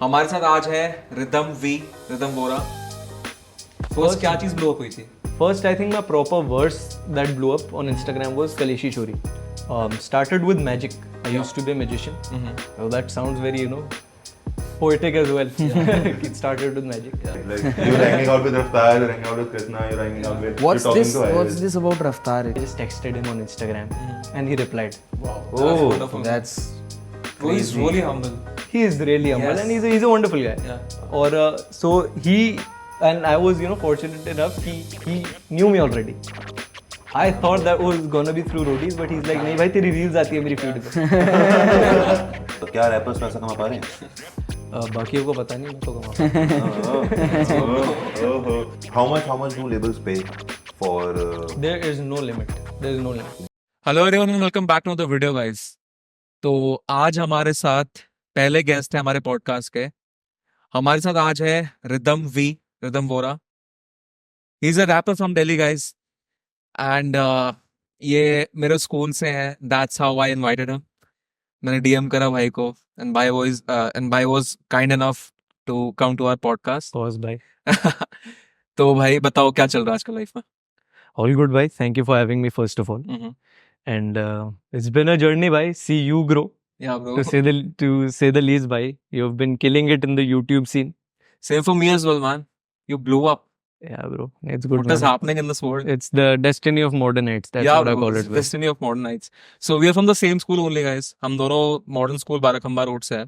हमारे साथ आज है रिदम वोरा। फर्स्ट क्या चीज ब्लो अप हुई थी? First, I think my proper verse that blew up on Instagram was Kaleshi Chori. Started with magic. I used to be a magician. So that sounds very, poetic as well. It started with magic. Like you're hanging out with Raftaar, you're hanging out with Krishna, you're hanging out with. What's you're talking this? to Ayush. What's this about Raftaar? I just texted him on Instagram and he replied. Oh, That's he's really humble. He is really humble Yes. and he's a wonderful guy. Yeah. Or so he and I was fortunate enough he knew me already. I thought that was gonna be through roadies, but he's like, नहीं भाई तेरी reels आती है मेरी feed पे. तो क्या rappers पैसा कमा पा रहे हैं? बाकियों को पता नहीं, मैं तो कमा. How much do labels pay for? There is no limit. There is no limit. Hello everyone and welcome back to the video guys. तो आज हमारे साथ पहले गेस्ट है हमारे पॉडकास्ट के। हमारे साथ आज है Rhythm Vora. He is a rapper from Delhi guys and ये मेरे स्कूल से है। That's how I invited him. मैंने डीएम करा भाई को एंड भाई was kind enough to come to our podcast. Pause, bye. तो भाई बताओ क्या चल रहा है आजकल लाइफ में? All good, bye. Thank you for having me first of all. And it's been a journey, bye. See you grow. या bro, To say the least, bye. You've been killing it in the YouTube scene. same for me as well, man. You blew up. Yeah, bro. It's good. What is man. happening in this world? It's the destiny of modern nights. That's Yeah, what I bro, call it's it. bro. destiny of modern nights. So we are from the same school only, guys. हम दोनों modern school Barakhamba road से हैं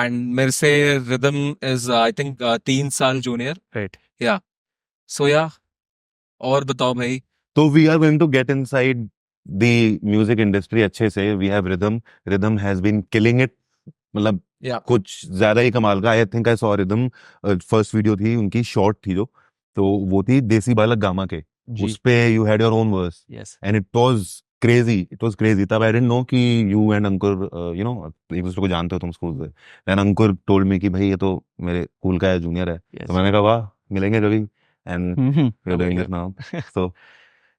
and मेरे से rhythm is I think 3 साल junior. Right. सो या और बताओ भाई। So we are going to get inside the music industry अच्छे से. We have Rhythm. Rhythm has been killing it. मतलब Yeah. कुछ ज्यादा ही कमाल का. I think I saw Rhythm. First video थी उनकी, शॉर्ट थी जो, तो वो थी देसी बालक गामा के. जी. उस पे you had your own verse Yes. and it was crazy. It was crazy. तब I didn't know कि you and Ankur एक दूसरे को जानते हो तुम स्कूल से. Then Ankur told me कि भाई ये तो मेरे स्कूल का है, जूनियर है. Yes. तो मैंने कहा वाह, मिलेंगे कभी. And we're doing it now. So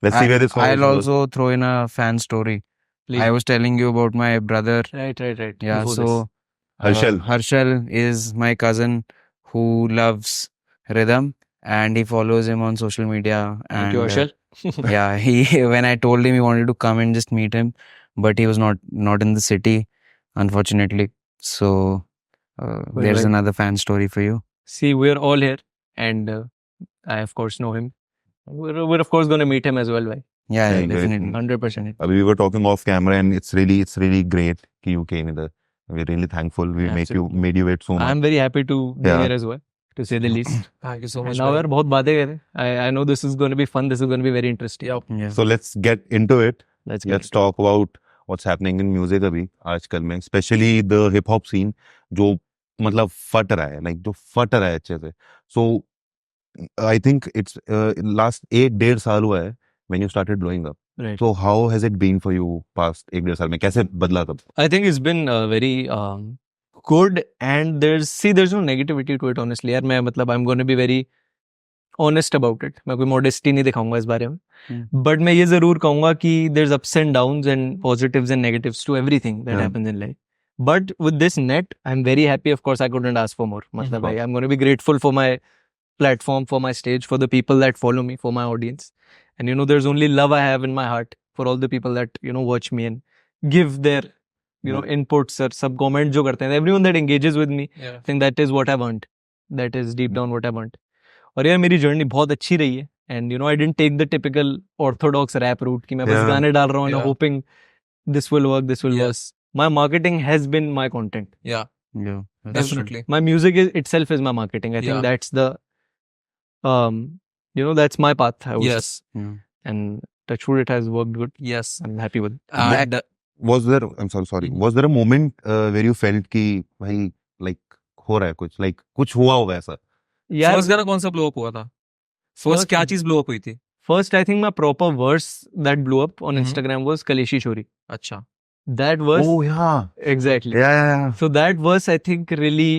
let's see where this I'll goes. also throw in a fan story. Please. I was telling you about my brother. Right. Yeah, Before so this. Harshal. is my cousin who loves rhythm, and he follows him on social media. Thank you, And Harshal. yeah, he when I told him he wanted to come and just meet him, but he was not in the city, unfortunately. So there's right. another fan story for you. See, we're all here, and I of course know him. We're of course going to meet him as well, bye. Yeah, Yeah, definitely. 100%. We were talking off camera and it's really great that you came here. We're really thankful. We Absolutely. made you wait so much. I'm very happy to be Yeah. here as well, to say the least. Thank you so And much. now यार बहुत बातें कर रहे हैं. I know this is going to be fun. This is going to be very interesting. Yeah. So let's get into it. Let's get Let's talk about what's happening in music अभी आजकल में, especially the hip hop scene जो मतलब फट रहा है, like जो फट रहा है अच्छे से. So I think it's last 1.5 साल हुआ है when you started blowing up. Right. So how has it been for you past 1.5 साल में? कैसे बदला तब? I think it's been very good, and there's no negativity to it, honestly. यार मैं मतलब I'm going to be very honest about it. मैं कोई modesty नहीं दिखाऊंगा इस बारे में. But मैं ये जरूर कहूँगा कि there's ups and downs and positives and negatives to everything that Yeah. happens in life. But with this net, I'm very happy. Of course, I couldn't ask for more. मतलब भाई, I'm going to be grateful for my platform, for my stage, for the people that follow me, for my audience. And there's only love I have in my heart for all the people that watch me and give their inputs or sub comment जो करते हैं. Everyone that engages with me, I think that is what I've earned. That is deep down what I've earned. और यार मेरी journey बहुत अच्छी रही है. And I didn't take the typical orthodox rap route कि मैं बस Yeah. गाने डाल रहा हूँ and Yeah. hoping this will work, this will work. Yes. My marketing has been my content. Yeah, Yeah. definitely. My music itself is my marketing. I think Yeah. that's the that's my path. I would say. Yes. Yeah. And touch wood, it has worked good. Yes. I'm happy with it. And Was there, I'm sorry, was there a moment where you felt कि भाई like हो रहा है कुछ, like कुछ हुआ होगा ऐसा? Yeah. फर्स्ट गाना कौन सा ब्लो अप हुआ था? फर्स्ट First- क्या चीज ब्लो अप हुई थी? First, I think my proper verse that blew up on Mhm. Instagram was Kaleshi Chori. अच्छा. That verse. Oh yeah. Exactly. Yeah. So that verse, I think, really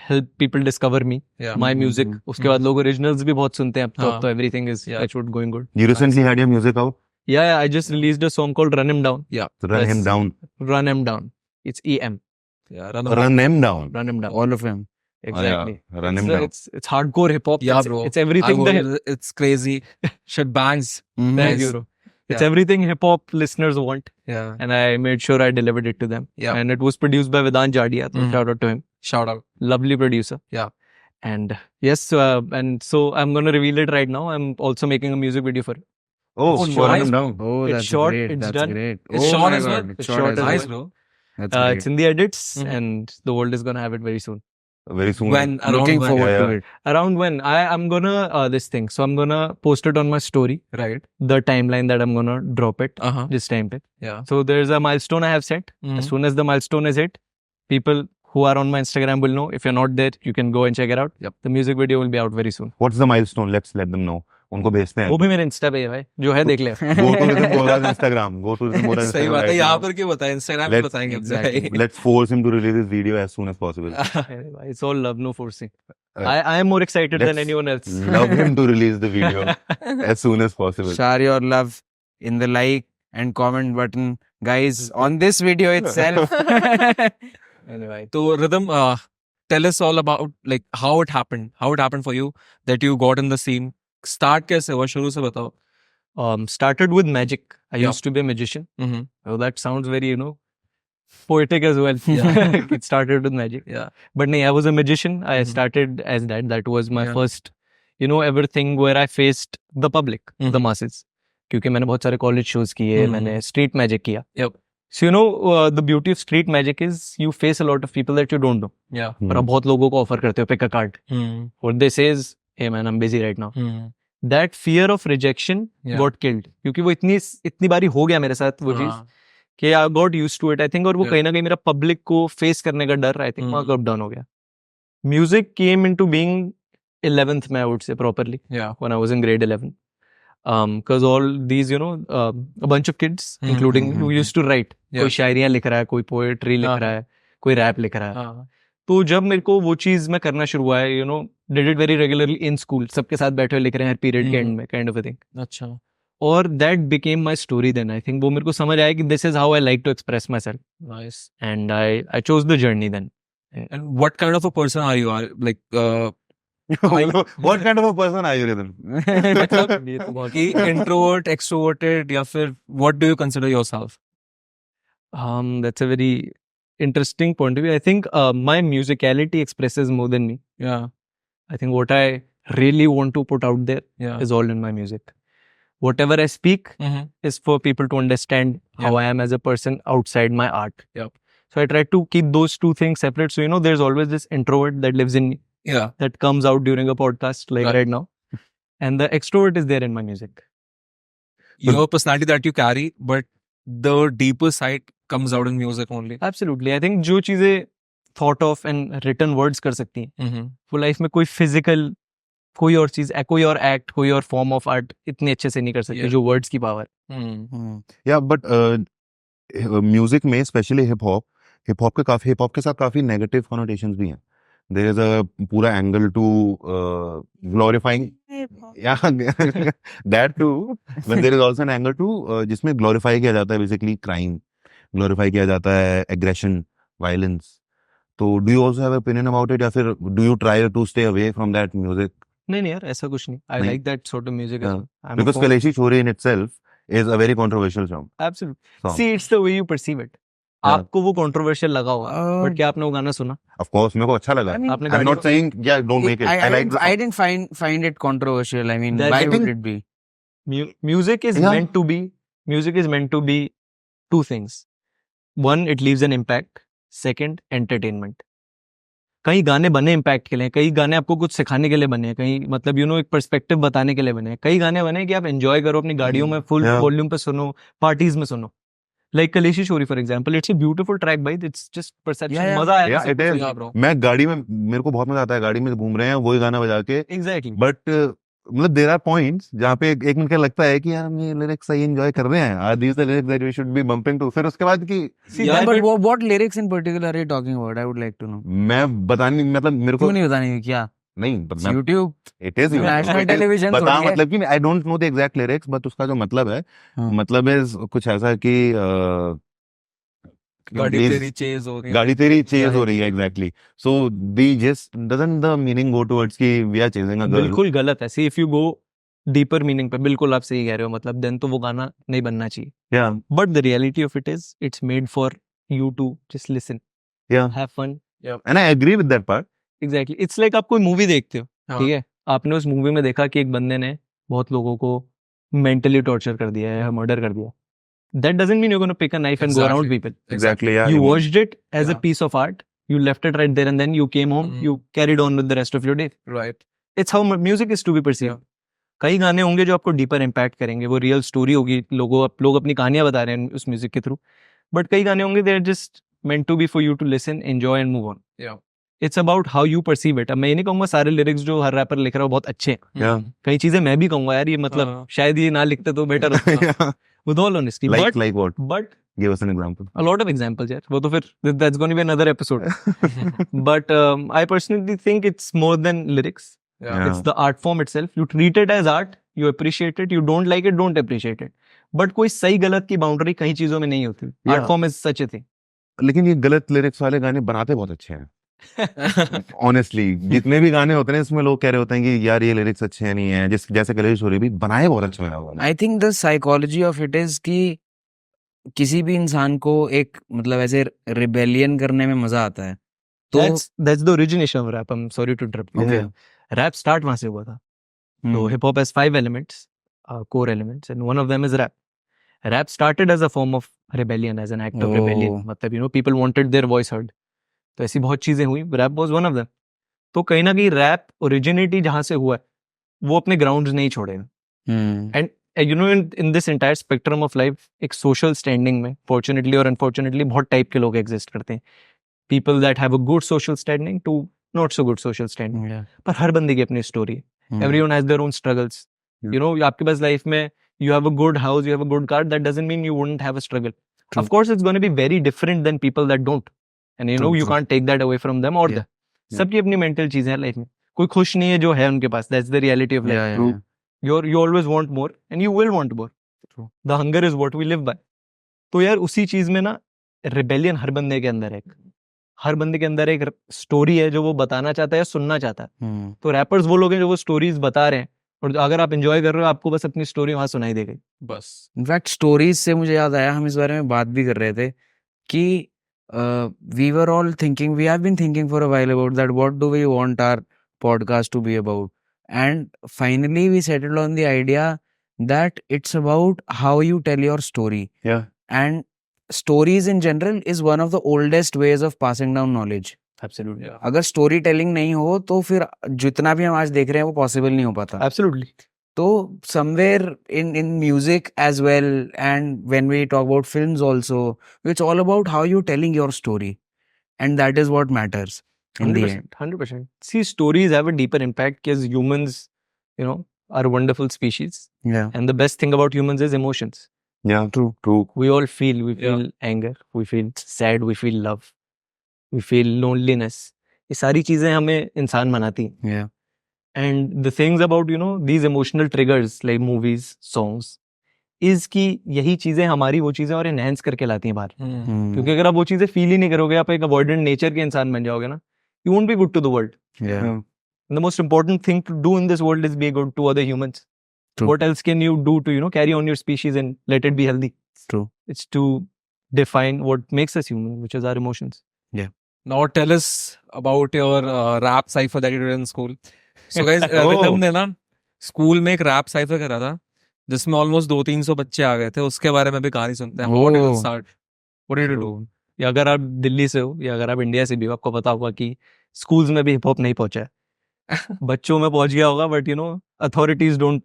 helped people discover me, Yeah. my music. उसके बाद लोग originals भी बहुत सुनते हैं अब तो. हाँ. अब तो everything is Yeah. touch wood going good. You recently had your music out? Yeah, I just released a song called Run Him Down. Run him That's- down. Run Him Down. It's EM. Yeah, Run them down. Run him down. All of them. Exactly. Run him down. It's hardcore hip hop. Yeah, it's, bro. It's everything. It's crazy. Shit bangs. Mhm. Thank Nice. you, bro. It's Yeah. everything hip hop listeners want, Yeah. and I made sure I delivered it to them. Yeah. And it was produced by Vedant Jadia. So Mhm. shout out to him. Shout out. Lovely producer. Yeah. And yes, and so I'm gonna reveal it right now. I'm also making a music video for it. Oh, Oh, for Run nice. him down. Oh, It's that's short, great. it's That's done. great. It's oh short my as well? God, It's short short as as Nice, well. bro. That's It's great. in the edits, Mhm. and the world is gonna have it very soon. Very soon. When around Looking when? forward Yeah, to yeah. it. Around when I'm gonna this thing. So I'm gonna post it on my story, Right. the timeline that I'm gonna drop it Uh-huh. this time. Pe. Yeah. So there's a milestone I have set. Mhm. As soon as the milestone is hit, people who are on my Instagram will know. If you're not there, you can go and check it out. Yep. The music video will be out very soon. What's the milestone? Let's let them know. उनको भेजते हैं. वो भी मेरे Insta पे है भाई, जो है देख ले. Go to Rhythm Bora's Instagram. Go to Rhythm Bora's सही Instagram बात है. right यहाँ now. पर क्यों बताएं? Instagram पे Let's- बताएंगे. Exactly. Let's force him to release this video as soon as possible. It's all love, no forcing. Uh, I am more excited than let's anyone else. Love him to release the video as soon as possible. Share your love in the like and comment button, guys, on this video itself. Anyway, So Rhythm, tell us all about like how it happened. How it happened for you that you got in the scene. Start कैसे हुआ? शुरू से बताओ. started with magic. I Yeah. used to be a magician. Mm-hmm. Oh, that sounds very, poetic as well. Yeah. It started with magic. Yeah. But no, I was a magician. I Mhm. started as that. That was my Yeah. first, everything where I faced the public, the Mhm. masses. क्योंकि मैंने बहुत सारे college shows किए, Mhm. मैंने street magic किया. Yep. So the beauty of street magic is you face a lot of people that you don't know. Yeah. पर आप बहुत लोगों को offer करते हो, pick a card. Mm-hmm. What they say is, hey man, I'm busy right now. Mm-hmm. That fear of rejection Yeah. got killed. क्योंकि वो इतनी बारी हो गया मेरे साथ वो चीज कि I got used to it. I think और वो Yeah. कहीं ना कहीं मेरा public को face करने का डर I think वहाँ कब down हो गया. Music came into being 11th में I would say properly Yeah. when I was in grade 11. Because all these a bunch of kids including Mhm. who used to write. Yeah. कोई शायरियाँ लिख रहा है, कोई poetry लिख हाँ. रहा है, कोई rap लिख रहा है. हाँ. तो जब मेरे को वो चीज मैं करना शुरू हुआ है, did it very regularly in school. सबके साथ बैठे हुए लिख रहे हैं पीरियड के एंड में kind of a thing. अच्छा. और that became my story then. I think वो मेरे को समझ आया कि this is how I like to express myself. Nice. And I chose the journey then. And what kind of a person are you? Like What kind of a person are you, Rhythm? मतलब कि introvert, extroverted या फिर what do you consider yourself? That's a very interesting point of view. I think my musicality expresses more than me. Yeah. I think what I really want to put out there Yeah. is all in my music. Whatever I speak Mm-hmm. is for people to understand how I am as a person outside my art. Yep. So I try to keep those two things separate. So, there's always this introvert that lives in me Yeah. that comes out during a podcast like Right. right now. And the extrovert is there in my music. Your personality that you carry, but the deeper side comes out in music only. Absolutely. I think जो चीजें thought of and written words कर सकती हैं, Mm-hmm. वो life में कोई physical, कोई और चीज, कोई और act, कोई और form of art इतने अच्छे से नहीं कर सकती Yeah. जो words की power. Mm-hmm. Yeah, but music में especially hip hop के साथ काफी negative connotations भी हैं. There is a पूरा angle to glorifying. Yeah, that too. But there is also an angle to जिसमें glorify किया जाता है basically crime, glorify किया जाता है aggression, violence. So do you also have an opinion about it या फिर do you try to stay away from that music? नहीं यार ऐसा कुछ नहीं. I नहीं. like that sort of music as Yeah. well. I'm a Because fan. Kaleshi Chori in itself is a very controversial song. Absolutely. song. See, it's the way you perceive it. Yeah. आपको वो controversial लगा होगा. But क्या आपने वो गाना सुना? Of course, मेरे को अच्छा लगा. I mean, आपने I'm गाड़ी not saying yeah, don't make it. I like the I song. didn't find it controversial. I mean, That- why I would think- it be? Music is Yeah. meant to be two things. One, it leaves an impact. Second, entertainment. कई गाने बने impact के लिए, कई गाने आपको कुछ सिखाने के लिए बने हैं, कई मतलब एक पर्सपेक्टिव बताने के लिए बने हैं, कई गाने बने कि आप एंजॉय करो अपनी गाड़ियों में फुल Yeah. वॉल्यूम पे सुनो, पार्टीज में सुनो. Like Kaleshi Chhori for example, it's a beautiful track भाई, it's just perception. Yeah, yeah. मजा आया. Yeah, it is. Yeah, bro. मैं गाड़ी में मेरे को बहुत मजा आता है, गाड़ी में घूम रहे हैं वही गाना बजा के. एग्जैक्टली. बट मतलब देयर आर पॉइंट्स जहाँ पे एक मिनट का लगता है कि यार हम ये लिरिक्स सही एंजॉय कर रहे हैं, are these the lyrics that we should be bumping to. फिर उसके बाद कि Yeah, but what lyrics in particular are you talking about? I would like to know. मैं बताने मतलब मेरे को क्यों नहीं बताने क्या? नहीं but मैं YouTube, it is national television बता थोड़ी है. मतलब कि I don't know the exact lyrics but उसका जो मतलब है हाँ. मतलब है कुछ ऐसा कि गाड़ी Please, तेरी चेज हो रही है गाड़ी तेरी चेज हो Yeah, रही है exactly. So the just doesn't the meaning go towards कि we are chasing a girl. बिल्कुल गलत है. See if you go deeper meaning पे, बिल्कुल आप सही कह रहे हो, मतलब देन तो वो गाना नहीं बनना चाहिए. या but the reality of it is it's made for you to just listen, या have fun. And I agree with that part. Exactly, it's like आप कोई मूवी देखते हो, हाँ. ठीक है, आपने उस मूवी में देखा कि एक बंदे ने बहुत लोगों को मेंटली टॉर्चर कर दिया है या मर्डर कर दिया. That doesn't mean you gonna pick a knife and go around Exactly. People. Exactly. या You watched it as a Yeah. piece of art, you left it right there, and then you came home, Mhm. you carried on with the rest of your day. Right. It's how music is to be perceived. Yeah. कई गाने होंगे जो आपको deeper impact करेंगे, वो real story होगी, लोग अपनी कहानियां बता रहे हैं उस म्यूजिक के थ्रू. बट कई गाने होंगे they are just meant to be for you to listen, enjoy and move on. Yeah. It's about how you perceive it. अब मैं ये नहीं कहूंगा सारे लिरिक्स जो हर रैपर लिख रहा है वो बहुत अच्छे हैं. Yeah. कई चीजें मैं भी कहूंगा यार ये मतलब हाँ. शायद ये ना लिखते तो बेटर होता. With all honesty. like what? But Give us an example. a lot of examples यार, वो तो फिर that's going to be another episode. But I personally think it's more than lyrics. Yeah. It's the art form itself. You treat it as art, you appreciate it, you don't like it, don't appreciate it. But कोई सही गलत की boundary कई चीजों में नहीं होती. Yeah. Art form is such a thing. लेकिन ये गलत लिरिक्स वाले गाने बनाते बहुत अच्छे हैं. ऑनेस्टली जितने भी गाने होते हैं इसमें लोग कह रहे होते हैं कि यार ये लिरिक्स अच्छे नहीं है, जैसे कलेश हो रही भी बनाए बहुत अच्छे हैं. I think the psychology of it is कि किसी भी इंसान को एक मतलब ऐसे रिबेलियन करने में मजा आता है. तो That's the origination of rap. I'm sorry to interrupt you. Okay. Rap start वहां से हुआ था. So hip hop has 5 elements, core elements, and one of them is rap. Rap started as a form of rebellion, as an act of rebellion. Oh. मतलब people wanted their voice heard. तो ऐसी बहुत चीजें हुई. Rap was one of them. तो कहीं ना कहीं rap originity जहां से हुआ है वो अपने grounds नहीं छोड़ेगा. हम्म. And in this entire spectrum of life एक social standing में fortunately or unfortunately बहुत type के लोग exist करते हैं. People that have a good social standing to not so good social standing. Yeah. पर हर बंदे की अपनी स्टोरी है. हम्म. Everyone has their own struggles. Yeah. आपके पास लाइफ में you have a good house, you have a good car, that doesn't mean you wouldn't have a struggle. True. Of course, it's going to be very different than people that don't. And True, you true. can't take that away from them or Yeah. them. सबकी अपनी mental चीजें हैं life में. कोई खुश नहीं है जो है उनके पास. That's the reality of life. Yeah, yeah, yeah. You always want more and you will want more. True. The hunger is what we live by. तो यार उसी चीज में ना rebellion हर बंदे के अंदर है. हर बंदे के अंदर एक स्टोरी है जो वो बताना चाहता है या सुनना चाहता है. हम्म. तो रैपर्स वो लोग हैं जो वो स्टोरीज बता रहे हैं और अगर आप एंजॉय कर रहे हो आपको बस अपनी स्टोरी वहां सुनाई देगी. बस. इनफैक्ट स्टोरीज से मुझे याद आया, हम इस बारे में बात भी कर रहे थे कि we were all thinking, we have been thinking for a while about that what do we want our podcast to be about, and finally we settled on the idea that it's about how you tell your story. Yeah. And stories in general is one of the oldest ways of passing down knowledge. Absolutely. Yeah. अगर story telling नहीं हो तो फिर जितना भी हम आज देख रहे हैं वो पॉसिबल नहीं हो पाता. Absolutely. तो somewhere in music as well, and when we talk about films also, it's all about how you're telling your story, and that is what matters in the end. 100%. See, stories have a deeper impact because humans, are a wonderful species. Yeah. And the best thing about humans is emotions. Yeah, true. We all feel. We Yeah. feel anger. We feel sad. We feel love. We feel loneliness. ये सारी चीजें हमें इंसान बनाती हैं. Yeah. And the things about, these emotional triggers like movies, songs, is कि यही चीजें हमारी वो चीजें और enhance करके लाती हैं बाहर. Hmm. क्योंकि अगर आप वो चीजें फील ही नहीं करोगे, आप एक अवॉइडेंट नेचर के इंसान बन जाओगे ना, you won't be good to the world. Yeah. And the most important thing to do in this world is be good to other humans. True. What else can you do to, carry on your species and let it be healthy? True. It's to define what makes us human, which is our emotions. Now tell us about your rap cipher that you did in school. So guys, Rhythm ने ना school में एक rap cipher करा था जिसमें almost 200-300 बच्चे आ गए थे. उसके बारे में भी कहानी सुनते हैं. How did it start? What did you do? या अगर आप दिल्ली से हो या अगर आप इंडिया से भी हो, आपको पता होगा कि स्कूल्स में भी हिप हॉप नहीं पहुंचा है. बच्चों में पहुंच गया होगा, but authorities don't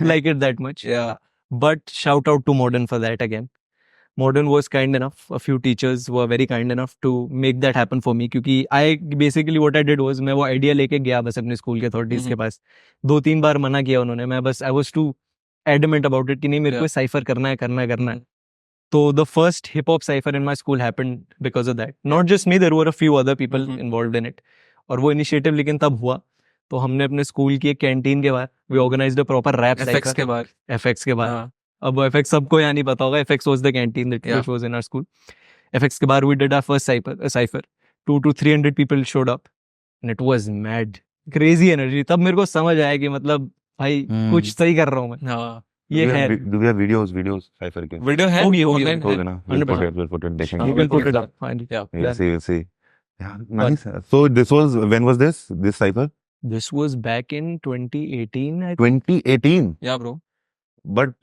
like it that much. Yeah. But shout out to Modern for that again. Modern was kind enough, a few teachers were very kind enough to make that happen for me. क्योंकि what I did was मैं वो idea लेके गया बस अपने school के authorities के पास. 2-3 बार मना किया उन्होंने. मैं बस I was too adamant about it कि नहीं मेरे को साइफर करना है. तो the first hip hop cipher in my school happened because of that. Not just me, there were a few other people involved in it. और वो initiative लेकिन तब हुआ तो हमने अपने स्कूल की एक कैंटीन के बाहर we organized a proper rap FX cipher. के बाद. FX के बाद. हाँ. अब FX सबको यहाँ नहीं पता होगा. FX was the canteen that which was in our school. FX के बाहर we did our first cipher. 200 to 300 people showed up and it was mad. Crazy energy. तब मेरे को समझ आया कि मतलब भाई कुछ सही कर रहा हूँ मैं. हाँ ये है. Do we have videos cypher के? वीडियो है होगी online होगा है ना? We'll put it देखेंगे. You can put it up. Fine. Yeah. We'll see. Yeah, nice. So when was this cipher? This was back in 2018. I think. 2018. Yeah bro. But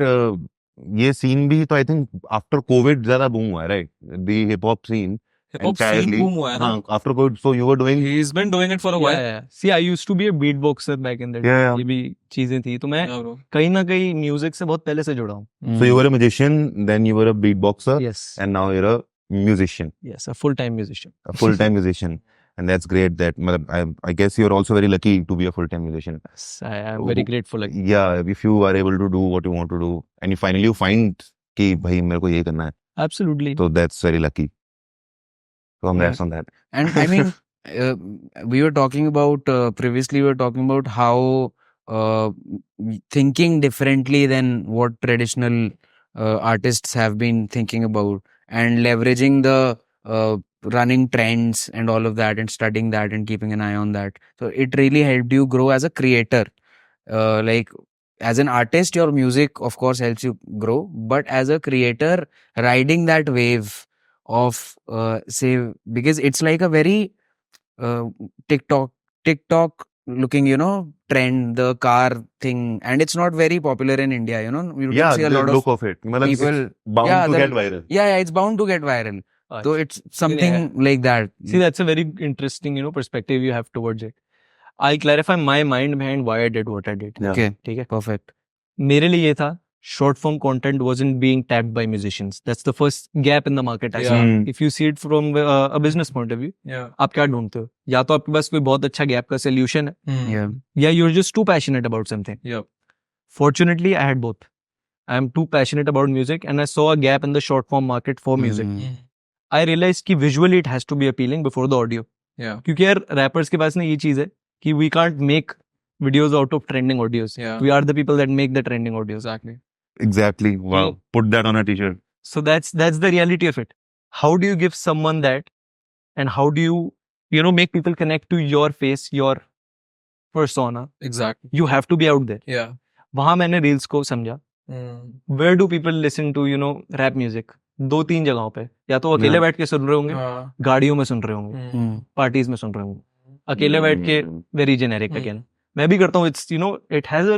ये scene भी तो I think after COVID ज़्यादा boom हुआ है, right? The hip hop scene. Hip hop scene entirely- boom हुआ है ना. हाँ, after COVID, so you were doing. He's been doing it for a while. Yeah. See, I used to be a beatboxer back in the day. Yeah. ये भी चीजें थी. तो मैं Yeah bro. कहीं ना कहीं म्यूजिक से बहुत पहले से जुड़ा हूँ. So you were a magician, then you were a beatboxer, Yes. and now you're a musician, Yes, a full-time musician. a full-time musician, and that's great. That I guess you're also very lucky to be a full-time musician. Yes, I am very grateful. Like, Yeah, if you are able to do what you want to do, and you finally find कि भाई मेरे को ये करना है, absolutely. so that's very lucky. So congrats on that. And I mean, we were talking about previously. We were talking about how thinking differently than what traditional artists have been thinking about, and leveraging the running trends and all of that, and studying that and keeping an eye on that. So it really helped you grow as a creator. Like as an artist, your music of course helps you grow, but as a creator, riding that wave of say, because it's like a very TikTok looking, you know, trend, the car thing, and it's not very popular in India, you know. You Yeah, don't see a the lot look of of it. मतलब people. it's bound Yeah, to the- get viral. Yeah, it's bound to get viral. So it's something like that. See, that's a very interesting, you know, perspective you have towards it. I'll clarify my mind behind why I did what I did. Yeah. Okay, ठीक है. perfect. मेरे लिए ये था, short form content wasn't being tagged by musicians. That's the first gap in the market. I Yeah. saw. Hmm. If you see it from a business point of view, Yeah. आप क्या ढूंढते हो? या तो आपके पास कोई बहुत अच्छा gap का solution है, Hmm. Yeah. या you're just too passionate about something. Yeah. Fortunately, I had both. I am too passionate about music, and I saw a gap in the short form market for music. Mhm. Hmm. I realized कि visually it has to be appealing before the audio. Yeah. क्योंकि यार rappers के पास ना ये चीज है कि we can't make videos out of trending audios. Yeah. We are the people that make the trending audios. Exactly. Exactly. Wow. So- Put that on a t-shirt. So that's the reality of it. How do you give someone that, and how do you know make people connect to your face, your persona? Exactly. You have to be out there. Yeah. वहां मैंने reels को समझा. Hmm. Where do people listen to, you know, rap music? 2-3 जगहों पे. या तो अकेले Yeah. बैठ के सुन रहे होंगे, हाँ. गाड़ियों में सुन रहे होंगे, Hmm. Hmm. पार्टीज में सुन रहे होंगे. अकेले बैठ के वेरी जेनेरिक Hmm. अगेन. मैं भी करता हूँ. It's, you know, it has a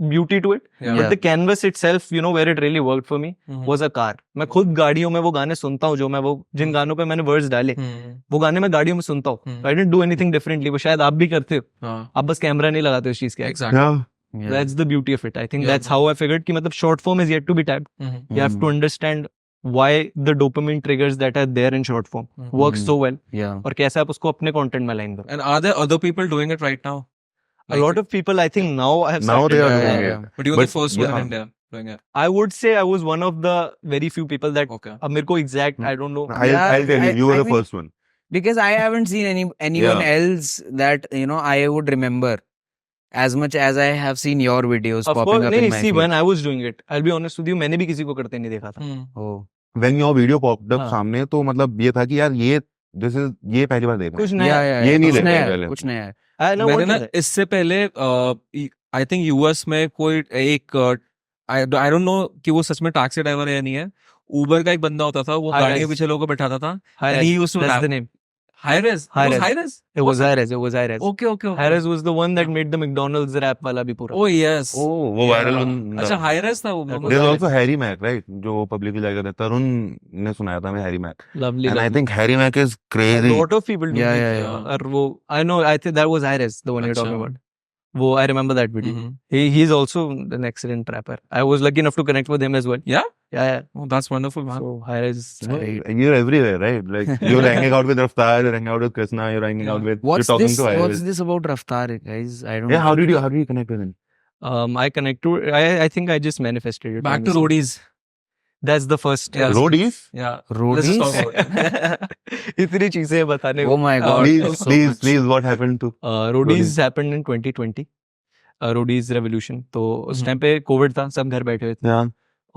beauty to it. Yeah. But the canvas itself, you know, where it really worked for me Hmm. Was a car. मैं खुद गाड़ियों में वो गाने सुनता हूँ जो मैं वो जिन गानों पे मैंने वर्ड्स डाले, Hmm. वो गाने मैं गाड़ियों में सुनता हूँ. Hmm. I didn't do anything differently. वो शायद आप भी करते हो. हाँ. आप बस कैमरा नहीं लगाते उस चीज के. Exactly. Yeah. Yeah. That's the beauty of it. I think Yeah. that's how I figured कि मतलब short form is yet to be tagged. Hmm. You have to understand why the dopamine triggers that are there in short form Hmm. work so well, Yeah. और कैसे आप उसको अपने content में line करो. And are there other people doing it right now? A lot of people, I think now I have Now started they are doing doing it. it. But you were the But first one yeah. in India doing it. I would say I was one of the very few people that Okay. अब मेरे को exact I don't know. I'll Yeah, tell you, you were I the mean- first one. Because I haven't seen anyone Yeah. else that, you know, I would remember as much as I have seen your videos Of popping course, up नहीं in my see feed. when I was doing it, I'll be honest with you, मैंने भी किसी को करते नहीं देखा था. Hmm. Oh. When your video popped up हाँ. सामने तो मतलब ये था कि यार ये पहली बार देख रहे कुछ हैं. नया. ये नहीं कुछ लेते नया हैं है, पहले. कुछ नया है. I know मैंने what ना is it. इससे पहले आई थिंक यूएस में कोई एक आई डोंट नो कि वो सच में टैक्सी ड्राइवर है या नहीं है. उबर का एक बंदा होता था, वो Hi, गाड़ी के guys. पीछे लोगों को बैठाता था. Hi, And he used to that's rap. the name. Hi-Res. Hi-Res. It was Hi-Res. It was Hi-Res. It was Hi-Res. Okay, okay, okay. Hi-Res was the one that made the McDonald's rap वाला भी पूरा. Oh yes. वो viral. अच्छा Hi-Res था वो. There's also Harry Mack, right? जो publicly जाकर देता है. तरुण ने सुनाया था मैं Harry Mack. Lovely. And I think Harry Mack is A crazy. lot of people do. Yeah, it. yeah, yeah. और वो I know, I think that was Hi-Res, the one you're talking अच्छा. about. वो I remember that video. Mhm. He's also an excellent rapper. I was lucky enough to connect with him as well. Yeah? Yeah. Oh, that's wonderful, man. So Hi-Res. You're everywhere, right? Like you're hanging out with Raftaar, you're hanging out with Krishna, you're hanging out with. What's you're talking this? to What's Iris. this about Raftaar, guys? I don't Yeah, know. how did you connect with him? I connect to. I think I just manifested it. Back to honestly. roadies. That's the first. Yeah. Roadies? Yeah. Roadies? Let's just talk about it. इतनी चीजें बताने Oh my god. Please, so please, much. please, what happened to? Roadies happened in 2020. Roadies revolution. तो उस हम्म. Time पे Covid था, सब घर बैठे हुए थे. Yeah.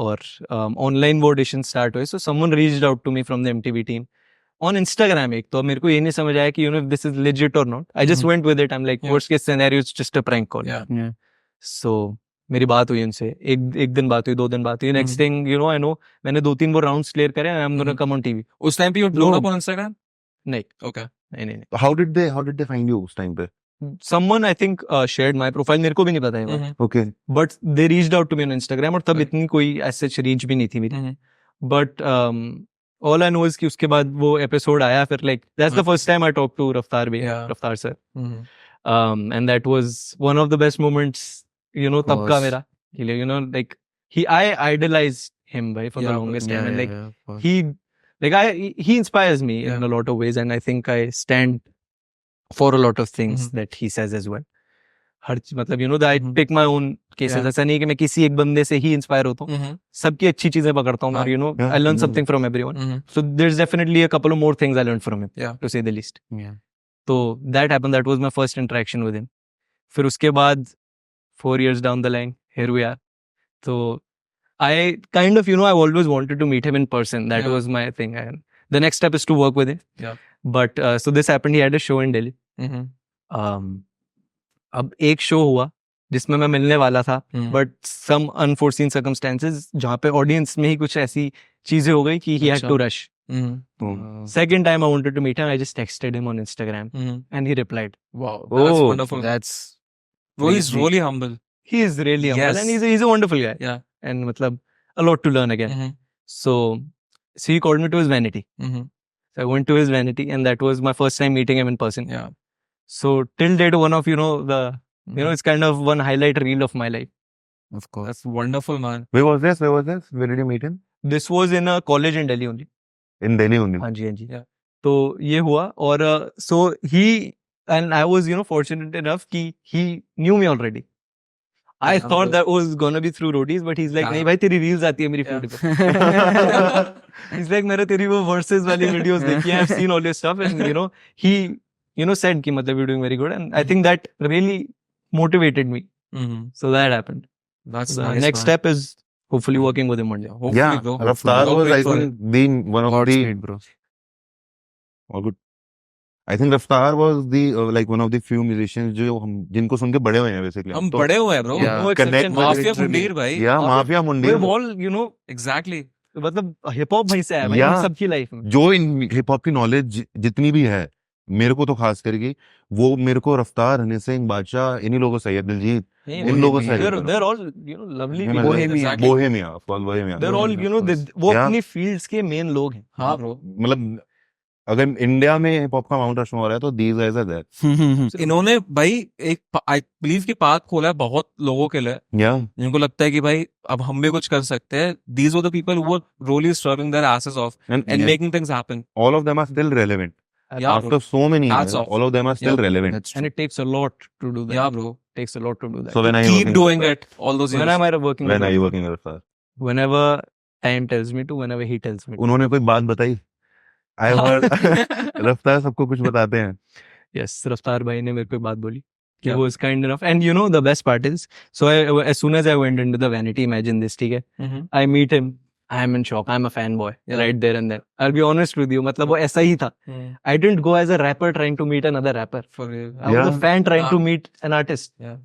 और ऑनलाइन वो ऑडिशन स्टार्ट हुए. So someone reached out to me from the MTV team on Instagram. एक तो मेरे को ये नहीं समझ आया कि if this is legit or not. I just went with it. I'm like, Yeah. worst case scenario, it's just a prank call. Yeah. So मेरी बात हुई उनसे. एक दिन बात हुई, 2 दिन बात हुई. Next thing, I know, मैंने 2-3 वो rounds clear करे. I'm gonna come on TV. उस टाइम पे you blown up on Instagram? नहीं. Okay. नहीं. How did they find you उस time पे? Someone I think shared my profile. मेरे को भी नहीं पता है. Okay. But they reached out to me on Instagram और तब इतनी कोई as such reach भी नहीं थी मेरी. But all I know is कि उसके बाद वो episode आया फिर like that's the first time I talked to Raftaar bhai, Yeah. Raftaar sir. And that was one of the best moments, तब का course. मेरा. Like I idolized him bhai for the longest time, and like of course. he inspires me Yeah. in a lot of ways, and I think I stand for a lot of things that he says as well. हर मतलब I pick my own cases. Yeah. ऐसा नहीं कि मैं किसी एक बंदे से ही inspire होता हूँ. सबकी अच्छी चीजें पकड़ता हूँ और Yeah. I learn something from everyone. So there's definitely a couple of more things I learned from him, Yeah. to say the least. Yeah. So that happened. That was my first interaction with him. फिर उसके बाद 4 years down the line, here we are. So I kind of, I've always wanted to meet him in person. That Yeah. was my thing. And the next step is to work with him. Yeah. But so this happened. He had a show in Delhi. अब एक show हुआ जिसमें मैं मिलने वाला था, but some unforeseen circumstances जहाँ पे ऑडियंस में ही कुछ ऐसी चीजें हो गई कि he had to rush. Second time I wanted to meet him, I just texted him on Instagram and he replied. Wow, that's Oh, wonderful. That's Bro, he's crazy. really humble. He is really humble Yes. and he's a wonderful guy. Yeah. And matlab, a lot to learn again. So he called me to his vanity. So I went to his vanity and that was my first time meeting him in person. Yeah. So till date, one of, it's kind of one highlight reel of my life. of course. That's wonderful, man. Where was this? Where did you meet him? This was in a college in Delhi only. In Delhi only. हाँ जी. Yeah. तो ये हुआ और so he and I was fortunate enough कि he knew me already. I Yeah, thought bro. that was gonna be through roadies, but he's like Yeah. नहीं भाई तेरी reels आती है मेरी Yeah. feed पे. He's like मैंने तेरी वो verses वाली videos देखी हैं. I've seen all your stuff and he said कि मतलब you're doing very good and I think that really motivated me. So that happened. That's The nice, next man. step is hopefully working with him one day. Hopefully, Yeah, bro. Raftaar Hopefully. was, I Hopefully. think, the one of the. Godspeed, bro. All good. I think Raftaar was the like one of the few musicians जो हम जिनको सुन के बड़े हुए हैं basically. हम तो बड़े हुए हैं, bro. Yeah. No connect exception. with mafia literally- Mundeer भाई. Yeah, माफिया मुंडी. We've all Exactly. मतलब हिप हॉप वहीं से आया भाई Yeah. हम सबकी लाइफ में. जो इन हिप हॉप की नॉलेज जितनी भी है मेरे को तो खास करके वो मेरे को रफ्तार, हनी सिंह, बादशाह, इन्हीं लोगों से है, दिलजीत, इन लोगों से है. They're all lovely Yeah, people. Bohemian. Exactly. Bohemia, of course, Bohemia. They're all वो Yeah. अपनी फील्ड्स के मेन लोग हैं. हाँ, bro. मतलब अगर इंडिया में हिप हॉप का माउंट रशमोर हो रहा है तो these guys are there. इन्होंने भाई एक आई बिलीव की पाथ खोला है बहुत लोगों के लिए Yeah. जिनको लगता है कि भाई अब हम भी कुछ कर सकते हैं. These were the people who were really struggling their asses off And and making things happen. all of them are still relevant. Yeah, After bro. so many Hats years, off. all of them are still Yeah. relevant. That's And true. it takes a lot to do that. Yeah, bro. Takes a lot to do that. So when are you Keep working doing with it all those when years. am I working When with are you him? working with Raftaar? Whenever time tells me to, whenever he tells me to. उन्होंने कोई बात बताई? I heard रफ्तार सबको कुछ बताते हैं. Yes, Raftaar bhai ने मेरे को एक बात बोली. He Yeah. was kind enough. And the best part is, so as soon as I went into the vanity, imagine this, ठीक है? I meet him. I am in shock. I'm a fanboy Yeah. right there and then. I'll be honest with you. मतलब वो ऐसा ही था. I didn't go as a rapper trying to meet another rapper. For real. I was a Yeah. fan trying to Yeah. meet an artist. Yeah.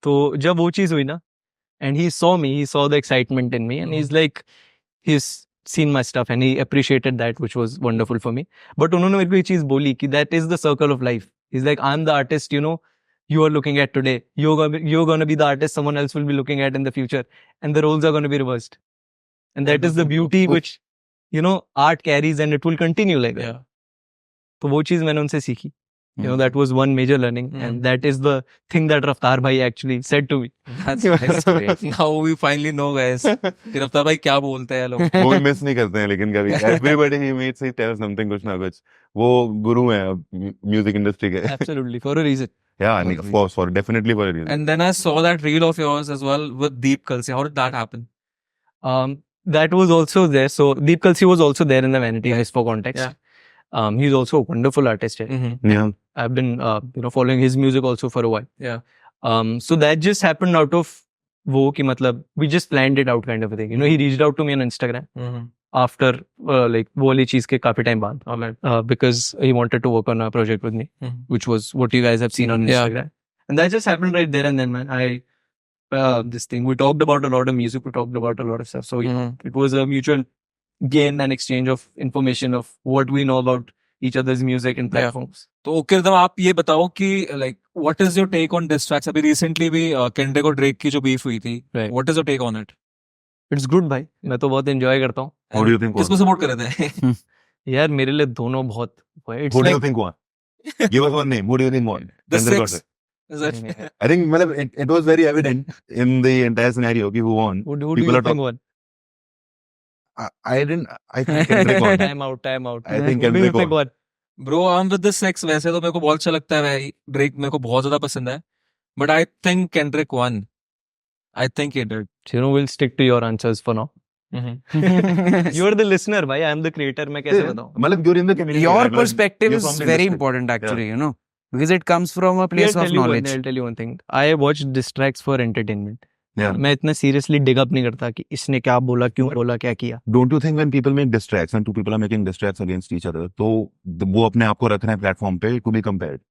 तो जब वो चीज हुई ना, and he saw me, he saw the excitement in me, and he's like, he's seen my stuff and he appreciated that, which was wonderful for me. But उन्होंने मेरे को ये चीज बोली कि that is the circle of life. He's like, I'm the artist, you are looking at today. You're gonna be the artist someone else will be looking at in the future, and the roles are gonna be reversed. And that is the beauty which art carries, and it will continue like that. Yeah. तो वो चीज मैंने उनसे सीखी. That was one major learning, and that is the thing that Raftaar bhai actually said to me. That's great. Now we finally know, guys. कि रफ्तार भाई क्या बोलते हैं लोग. वो भी मिस नहीं करते हैं लेकिन कभी. Everybody he meets he tells something कुछ ना कुछ. वो गुरु हैं म्यूजिक इंडस्ट्री के. Absolutely, for a reason. Yeah, of course, definitely for a reason. And then I saw that reel of yours as well with Deep Kalsi. How did that happen? That was also there. So Deep Kalsi was also there in the Vanity Heist for context. Yeah. He's also a wonderful artist. Yeah. I've been following his music also for a while. Yeah. So that just happened out of वो कि मतलब we just planned it out kind of a thing. You know, he reached out to me on Instagram after like वो वाली चीज के काफी time बाद because he wanted to work on a project with me, which was what you guys have seen on Yeah. Instagram. And that just happened right there and then, man. This thing, we talked about a lot of music, we talked about a lot of stuff. So it was a mutual gain and exchange of information of what we know about each other's music and Yeah. platforms. तो okay Rhythm, आप ये बताओ कि like what is your take on diss tracks? अभी recently भी Kendrick और Drake की जो बीफ हुई थी, Right. What is your take on it? It's good भाई, मैं तो बहुत enjoy करता हूँ. Who do you think किसको won? सपोर्ट कर रहे थे? यार मेरे लिए दोनों बहुत it's Who do you like think won? Give us one name. Who do you think won? The Kendrick or six. Drake? Is it? I think मतलब it was very evident in the entire scenario कि who won. who do People you are think won? I think Kendrick won. Time out. I think Who do you Kendrick think won? Bro I am with the six. वैसे तो मेरे को बहुत अच्छा लगता है भाई, ड्रेक मेरे को बहुत ज्यादा पसंद है, but I think Kendrick one. I think he did. You know, we'll stick to your answers for now. You're the listener भाई, I'm the creator. मैं कैसे बताऊँ? मतलब you're in the community. Your right? perspective You're is from the very industry. important actually, you know, because it comes from a I'll place of tell you knowledge. I'll tell you one thing. I watch diss tracks for entertainment. Yeah. मैं इतना seriously dig up नहीं करता कि इसने क्या बोला, क्यों बोला, क्या किया. Don't you think when people make diss tracks and two people are making diss tracks against each other, तो वो अपने आप को रख रहे हैं प्लेटफॉर्म पे to be compared?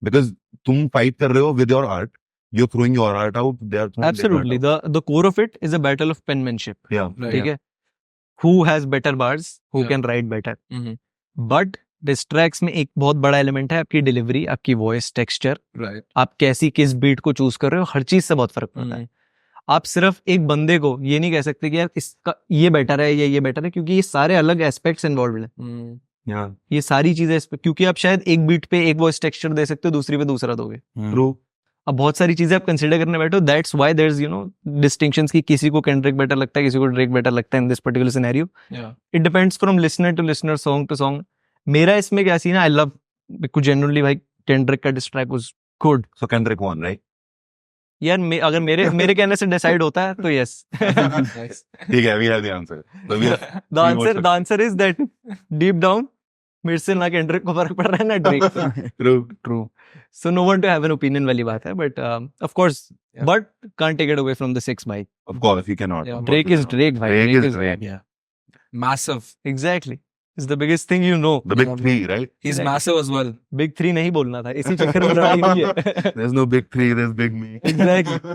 Because तुम fight कर रहे हो with your art, you're throwing your art out, they are throwing their Absolutely. art out. The core of it is a battle of penmanship. Yeah. ठीक है? Who has better bars? Who Yeah. can write better? But diss tracks में एक बहुत बड़ा element है आपकी delivery, आपकी voice texture, right. आप कैसी किस बीट को चूज कर रहे हो, हर चीज से बहुत फर्क पड़ता है. आप सिर्फ एक बंदे को ये नहीं कह सकते कि यार इसका ये बेटर है या ये बेटर है, क्योंकि ये सारे अलग एस्पेक्ट्स इन्वॉल्व हैं. Yeah. ये सारी चीजें क्योंकि आप शायद एक बीट पे एक वॉइस टेक्सचर दे सकते हो, दूसरी पे दूसरा दोगे. True. अब बहुत सारी चीजें आप कंसिडर करने बैठो. That's why there is distinctions कि किसी को केंड्रिक बेटर लगता है, किसी को ड्रेक बेटर लगता है in this particular scenario. It depends from listener to listener, song to song. मेरा इसमें क्या सीन है, आई लव जेन्युइनली भाई केंड्रिक का diss track was good. So Kendrick won, right? यार अगर मेरे कहने से डिसाइड होता है तो यस. ठीक है, we have the answer. So we have the answer is that deep down मेरे से ना केंड्रिक को फर्क पड़ रहा है ना ड्रेक को. true. So no one to have an opinion वाली बात है, but of course, Yeah. but can't take it away from the six भाई. Of course, you cannot. Yeah. Drake is Drake भाई. Drake is Drake. Massive. Exactly. It's the biggest thing you know. The big three, right? He's Exactly. massive as well. Big three नहीं बोलना था, इसी चक्कर में लड़ाई हुई है. There's no big three, there's big me. Exactly.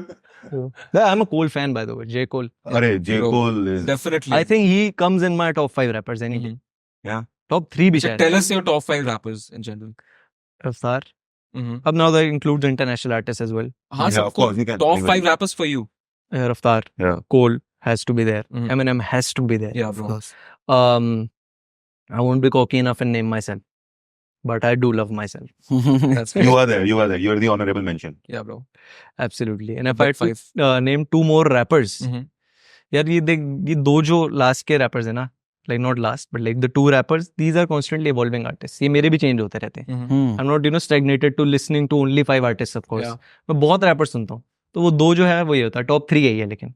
I'm a Cole fan by the way, J Cole. अरे J Bro. Cole is Definitely. I think he comes in my top 5 rappers any day. Yeah. Top 3 भी So शायद. tell us your top 5 rappers in general. Raftaar. अब now that includes international artists as well. हाँ, Yeah, of course, you can. Top Even. 5 rappers for you. Raftaar. Yeah. Cole has to be there. Mhm. Eminem has to be there. Yeah, bro. I won't be cocky enough and name myself, but I do love myself. That's You are there. You are there. You are the honorable mention. Yeah, bro. Absolutely. And if Big I had to name 2 more rappers, Mhm. यार ये देख, ये 2 जो last के rappers है ना, like not last, but like the 2 rappers, these are constantly evolving artists. ये मेरे भी change होते रहते हैं. I'm not stagnated to listening to only 5 artists of course. Yeah. मैं बहुत rappers सुनता हूँ. तो वो 2 जो है वो ये होता है, top 3 यही है लेकिन.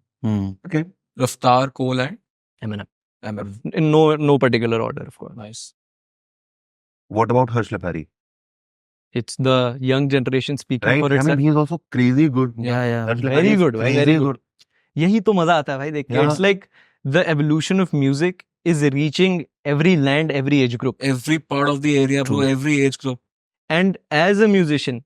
Raftaar, Cole and Eminem. Eminem. In no particular order of course. Nice. What about Harsh Lapari? It's the young generation speaking Right? for I itself. mean, he's also crazy good. Yeah. Harsh Lapari Very is good, crazy very good. यही तो मजा आता है भाई देख के. Yeah. It's like the evolution of music is reaching every land, every age group. Every part of the area, bro. True. Every age group. And as a musician,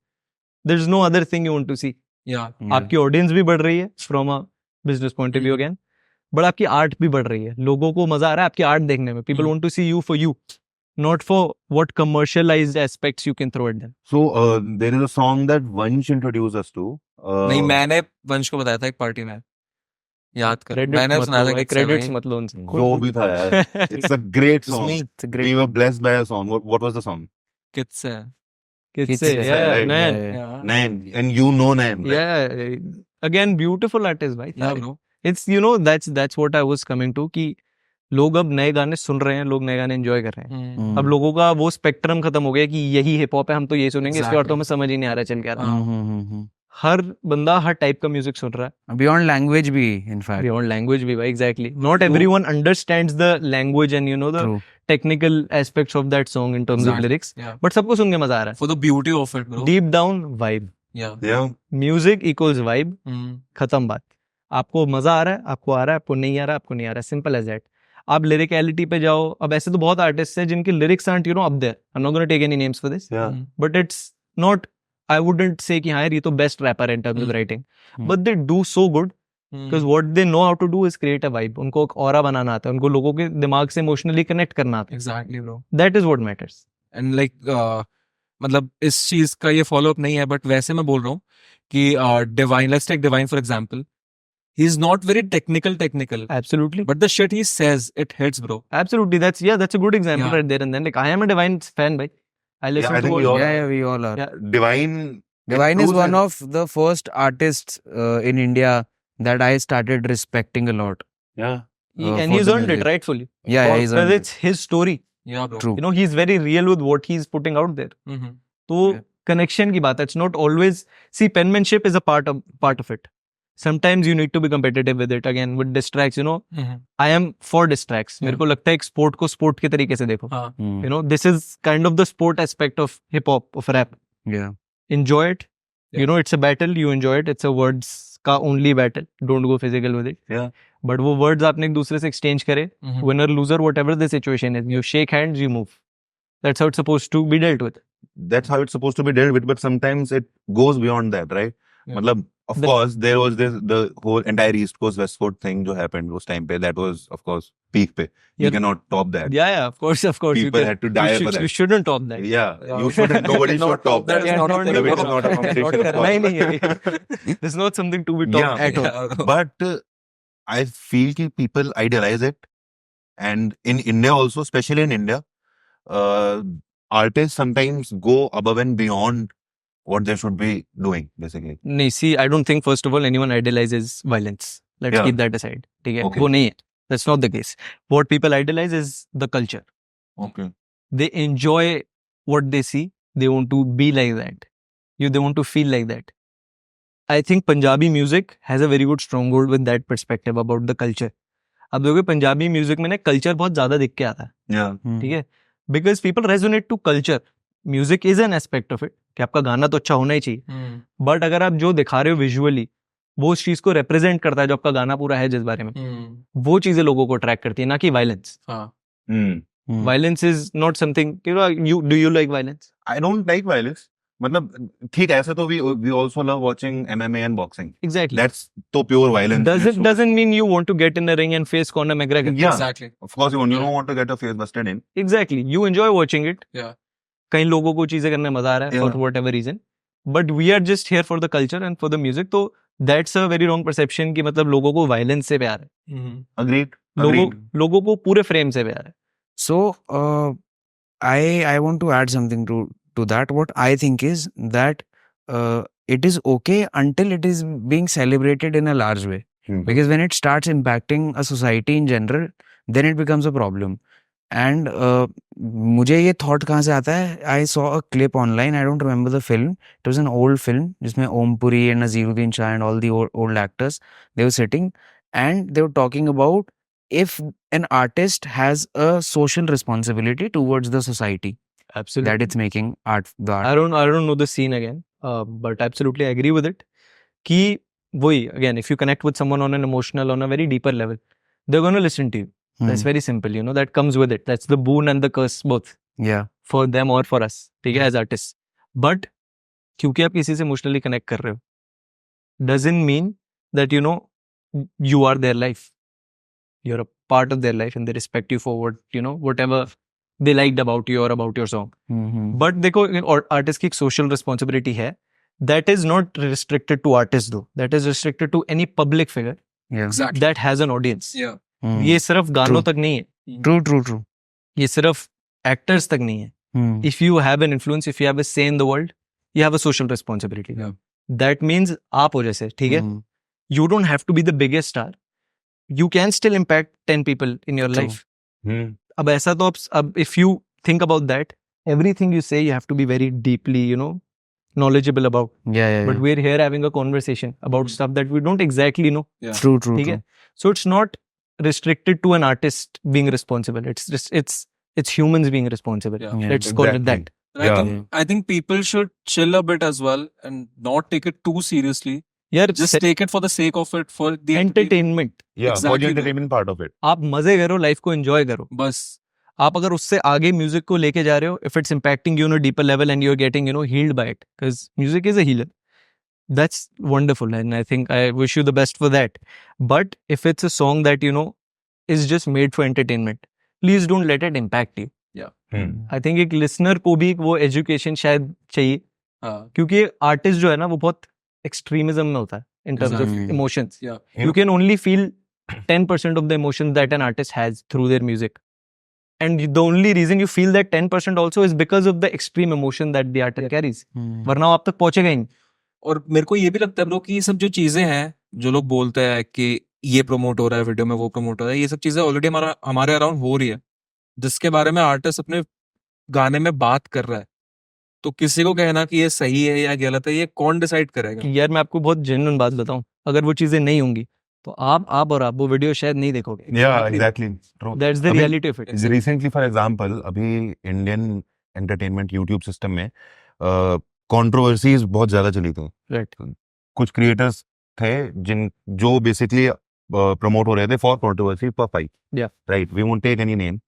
there's no other thing you want to see. Yeah. आपकी audience भी बढ़ रही है from a business point of view again. But आपकी art भी बढ़ रही है. लोगों को मजा आ रहा है आपकी आर्ट देखने में. People want to see you for you, not for what commercialized aspects you can throw at them. So, there is a song that Vansh introduced us to. नहीं, मैंने वंश को बताया था एक पार्टी में. याद कर. Credits मैंने मत सुनाया लो था भाई, किससे credits भाई. मत लो उनसे. जो भी था यार. It's a great It's song. me. It's a great. We were blessed by a song. What was the song? किससे? किससे? Yeah, right, Nayan. Yeah. Nayan. And you know Nayan. right? Yeah, again beautiful artist भाई. Yeah, bro. It's that's what I was coming to कि लोग अब नए गाने सुन रहे हैं, लोग नए गाने एंजॉय कर रहे हैं. अब लोगों का वो स्पेक्ट्रम खत्म हो गया कि यही हिप हॉप है, हम तो ये सुनेंगे, इसके और तो हमें समझ ही नहीं आ रहा चल क्या रहा है. हर बंदा हर टाइप का म्यूजिक सुन रहा है. Beyond language भी, in fact. Beyond language भी भाई, exactly. Not everyone understands the language and the True. technical aspects of that song in terms of Exactly. lyrics. Yeah. But सबको सुन के मजा आ रहा For the beauty of it, है. bro. Deep down vibe. Yeah. Yeah. Music equals vibe, Mm. खत्म बात. आपको मजा आ रहा है, आपको आ रहा है, आपको नहीं आ रहा, आपको नहीं आ रहा, सिंपल एज दैट. आप लिरिकलिटी पे जाओ. अब ऐसे तो बहुत आर्टिस्ट हैं जिनके lyrics aren't up there. I am not gonna take any names for this, Yeah. Mm. But it's not, I wouldn't say कि हाँ यार ये तो बेस्ट रैपर है in terms of writing, but they do so good because what they know how to do is create a vibe. उनको एक aura बनाना आता है, उनको लोगों के दिमाग से इमोशनली कनेक्ट करना आता Exactly, bro. है. That is what matters. And like मतलब इस चीज का ये फॉलो अप नहीं है, बट वैसे मैं बोल रहा हूँ कि Divine, let's take Divine for example. He is not very technical, absolutely, but the shit he says, it hits, bro. absolutely. That's a good example Yeah. right there and then. Like I am a Divine fan, bhai. I listen I to think all- we all- Yeah, we all are. Yeah. Divine. Divine is proves one it. of the first artists in India that I started respecting a lot. Yeah. and for he's the earned it music. rightfully. Yeah, he's Because earned it's his story. Yeah, bro. True. You know, he's very real with what he's putting out there. Mm-hmm. तो Yeah. connection की बात है. It's not always, see, penmanship is a part of it. Sometimes you need to be competitive with it. Again, with distracts, you know, Mm-hmm. I am for distracts. मेरे Yeah. को लगता है एक sport को sport के तरीके से देखो. हाँ. Hmm. You know, this is kind of the sport aspect of hip hop, of rap. Yeah. Enjoy it. Yeah. You know, it's a battle. You enjoy it. It's a words का only battle. Don't go physical with it. Yeah. But वो words आपने एक दूसरे से exchange करे. Mm-hmm. Winner, loser, whatever the situation is, you shake hands, you move. That's how it's supposed to be dealt with. That's how it's supposed to be dealt with, but sometimes it goes beyond that, right? Yeah. Matlab, of course, there was the whole entire East Coast West Coast thing जो happened उस time पे. That was, of course, peak पे. You Yeah. cannot top that. Yeah, of course. People you can, had to die for that. You shouldn't top that. Yeah, Yeah. you shouldn't. Nobody should top that. That is not a It is not a competition. of course. नहीं, There's not something to be topped Yeah. at all. Yeah. But I feel कि people idealize it, and in India also, especially in India, artists sometimes go above and beyond what they should be doing, basically. नहीं, see, I don't think first of all anyone idolizes violence. Let's Yeah. keep that aside. ठीक है? Okay. वो नहीं है. That's not the case. What people idolize is the culture. Okay. They enjoy what they see. They want to be like that. They want to feel like that. I think Punjabi music has a very good stronghold with that perspective about the culture. अब देखो Punjabi music में ना culture बहुत ज्यादा दिख के आता है. Yeah. Hmm. ठीक है, because people resonate to culture. Music is an aspect of it कि आपका गाना तो अच्छा होना ही चाहिए, Mm. बट अगर आप जो दिखा रहे हो विजुअली वो उस चीज को रिप्रेजेंट करता है जो आपका गाना पूरा है जिस बारे में, Mm. वो चीजें लोगों को अट्रैक्ट करती है, ना कि वायलेंस. हाँ. Hmm. Hmm. Violence is not something, you do you like violence? I don't like violence. मतलब ठीक है, ऐसे तो we also love watching MMA and boxing. Exactly. That's तो pure violence. Doesn't mean you want to get in a ring and face Conor McGregor. Yeah. Exactly. Of course, you don't want to get your face busted in. Exactly. You enjoy watching it. Yeah. कई लोगों को चीजें करने में मजा आ रहा है Yeah. for whatever reason. But we are just here for the culture and for the music. तो that's a very wrong perception कि मतलब लोगों को violence से प्यार है. Mm-hmm. Agreed. लोगों को पूरे फ्रेम से प्यार है. So, I want to add something to that. What I think is that it is okay until it is being celebrated in a large way. Hmm. Because when it starts impacting a society in general, then it becomes a problem. And मुझे ये thought कहाँ से आता है? I saw a clip online. I don't remember the film. It was an old film जिसमें Om Puri and Nazeeruddin Shah and all the old actors, they were sitting and they were talking about if an artist has a social responsibility towards the society Absolutely. that it's making art. The art. I don't know the scene again, but absolutely I agree with it. कि वही, again, if you connect with someone on an emotional, on a very deeper level, they're going to listen to you. That's very simple, you know, that comes with it. That's the boon and the curse both, Yeah. for them or for us, ठीक है, as artists. But क्योंकि आप किसी से emotionally connect कर रहे हो, doesn't mean that, you know, you are their life. You're a part of their life and they respect you for what, you know, whatever they liked about you or about your song. Mm-hmm. But देखो, artist की एक social responsibility है. That is not restricted to artists though. That is restricted to any public figure Yeah. Exactly. that has an audience. Yeah. Hmm. ये सिर्फ गानों True. तक नहीं है, True. ये सिर्फ actors तक नहीं है. Hmm. If you have an influence, if you have a say in the world, you have a social responsibility. Yeah. That means आप हो जैसे, ठीक है? Hmm. You don't have to be the biggest star. You can still impact 10 people in your True. life. Hmm. अब ऐसा तो अब if you think about that, everything you say you have to be very deeply, you know, knowledgeable about. Yeah. But we're here having a conversation about stuff that we don't exactly know. True. ठीक है? So it's not restricted to an artist being responsible. It's just it's humans being responsible. Yeah. Yeah. Let's call it Exactly. that. Yeah. I think people should chill a bit as well and not take it too seriously. यार Just take it for the sake of it, for the entertainment. Yeah, for Exactly the that. entertainment part of it. आप मजे करो, life को enjoy करो. बस आप अगर उससे आगे म्यूजिक को लेके जा रहे हो, if it's impacting you on a deeper level and you are getting healed by it, because music is a healer, that's wonderful, and I think I wish you the best for that. But if it's a song that is just made for entertainment, please don't let it impact you. I think एक listener को भी वो education शायद चाहिए, क्योंकि artist जो है ना वो बहुत extremism में होता है in terms of Exactly. emotions. Yeah. You can only feel 10% of the emotions that an artist has through their music. And the only reason you feel that 10% also is because of the extreme emotion that the artist carries. वरना वो आप तक पहुंचेगा ही नहीं. और मेरे को ये भी लगता है ब्रो कि ये सब जो चीजें हैं जो लोग बोलते हैं कि ये प्रमोट हो रहा है वीडियो में, वो प्रमोट हो रहा है, ये सब चीजें ऑलरेडी हमारे अराउंड हो रही है, जिसके बारे में आर्टिस्ट अपने गाने में बात कर रहा है. तो किसी को कहना कि ये सही है या गलत है, ये कौन डिसाइड करेगा? कि यार मैं आपको बहुत जेन्युइन बात बताऊं, अगर वो चीजें नहीं होंगी तो आप वो वीडियो शायद नहीं देखोगे. Yeah, exactly. True. That's the अभी reality of it. Recently, for example, अभी इंडियन एंटरटेनमेंट यूट्यूब सिस्टम में कंट्रोवर्सीज बहुत ज्यादा चली थी. Right. कुछ क्रिएटर्स थे जो बेसिकली प्रमोट हो रहे थे for controversy for fight. Yeah. Right, we won't take any name,